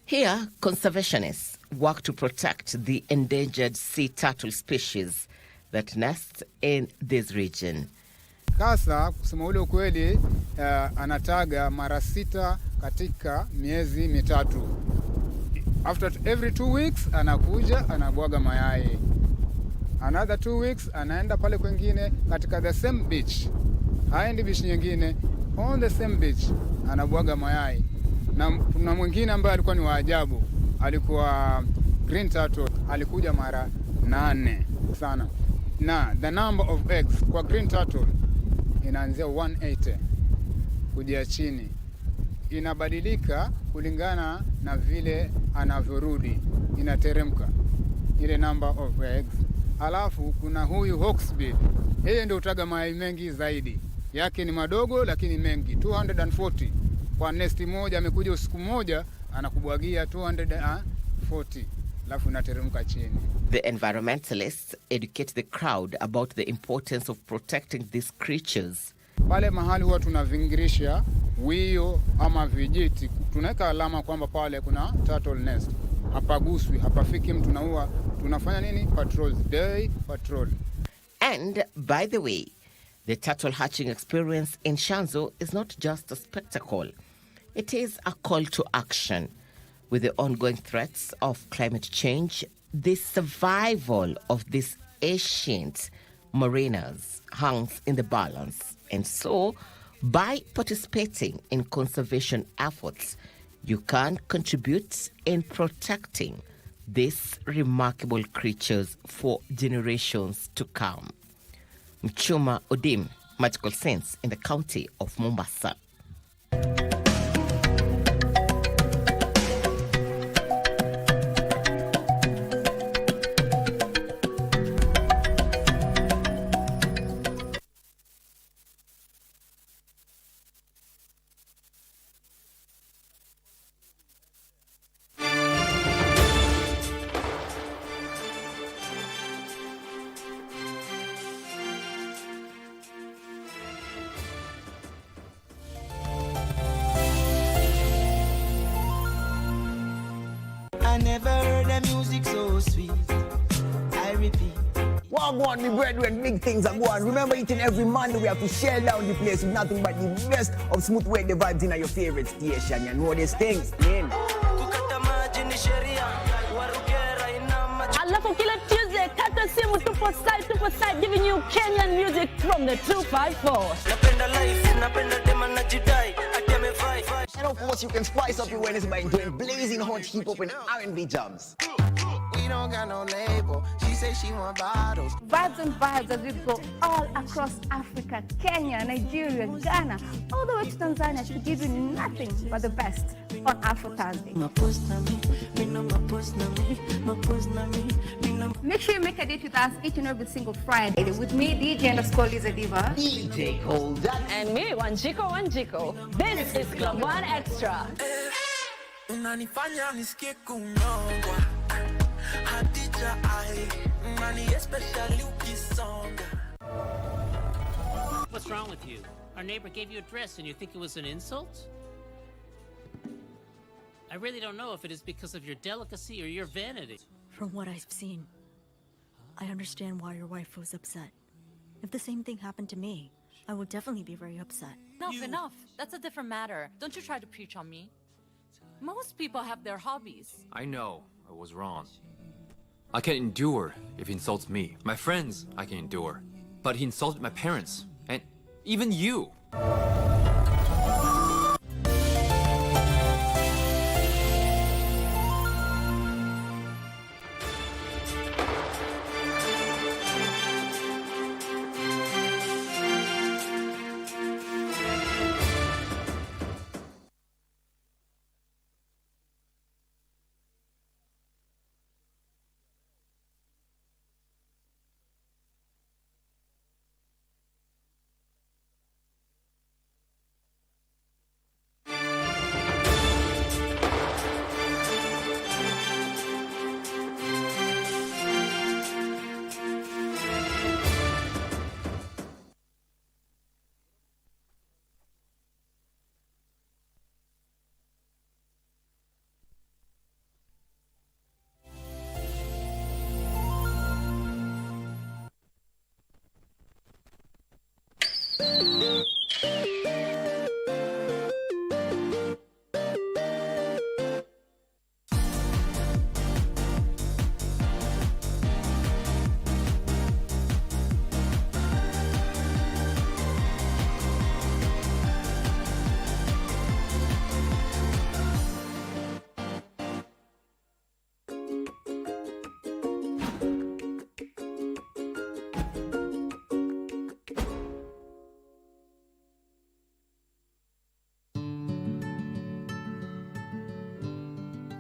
Here, conservationists work to protect the endangered sea turtle species that nest in this region. Kasa kusema ule ukweli anataga mara 6 katika miezi mitatu. After every 2 weeks anakuja anabwaga mayai. Another 2 weeks anaenda pale kwingine katika the same beach. Haendi beach nyingine, on the same beach anabwaga mayai. Na kuna mwingine ambaye alikuwa ni waajabu, alikuwa green turtle, alikuja mara 8 sana. Na the number of eggs kwa green turtle inaanzia 180 kuja chini. Inabadilika kulingana na vile anavyorudi, inateremka ile number of eggs. Alafu kuna huyu hawksbill, yeye ndio utaga mayai mengi zaidi, yake ni madogo lakini mengi, 240 kwa nesti moja. Amekuja usiku moja anakubwagia 240, alafu inateremka chini. The environmentalists educate the crowd about the importance of protecting these creatures. Pale mahali huwa tunavingirisha wio ama vijiti, tunaweka alama kwamba pale kuna turtle nest. Hapaguswi, hapafiki mtu, na huwa tunafanya nini? Patrols, day patrol. And by the way, the turtle hatching experience in Shanzo is not just a spectacle. It is a call to action. With the ongoing threats of climate change, the survival of these ancient mariners hangs in the balance. And so, by participating in conservation efforts, you can contribute in protecting these remarkable creatures for generations to come. Mchuma Odim, Magical Sense in the county of Mombasa. I never heard the music so sweet. I repeat. Well, go on, me brethren, big things are going. Remember, each and every Monday we have to shell down the place with nothing but the best of smooth way the vibes in your favorite station. You know these things, man. Alafu kila Tuesday, kata simu tupo side giving you Kenyan music from the 254. And of course, you can spice up your Wednesday by doing blazing hot hip hop and R&B jams. We don't got no label. She say she want bottles. Vibes and vibes as we go all across Africa, Kenya, Nigeria, Ghana, all the way to Tanzania to give you nothing but the best on Afro Thursday. Make sure you make a date with us each and every single Friday with me, DJ_Liza Diva, DJ Colder, and me, Wanjiko. This is Club One Extra. Unanifanya nisikie kunyongwa. Hadija ai, mani especially ukisonga. What's wrong with you? Our neighbor gave you a dress and you think it was an insult? I really don't know if it is because of your delicacy or your vanity. From what I've seen, I understand why your wife was upset. If the same thing happened to me, I would definitely be very upset. Enough. That's a different matter. Don't you try to preach on me. Most people have their hobbies. I know I was wrong. I can endure if he insults me. My friends, I can endure. But he insulted my parents, and even you.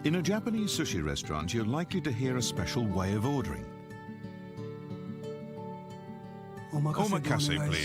In a Japanese sushi restaurant, you're likely to hear a special way of ordering. Omakase, please.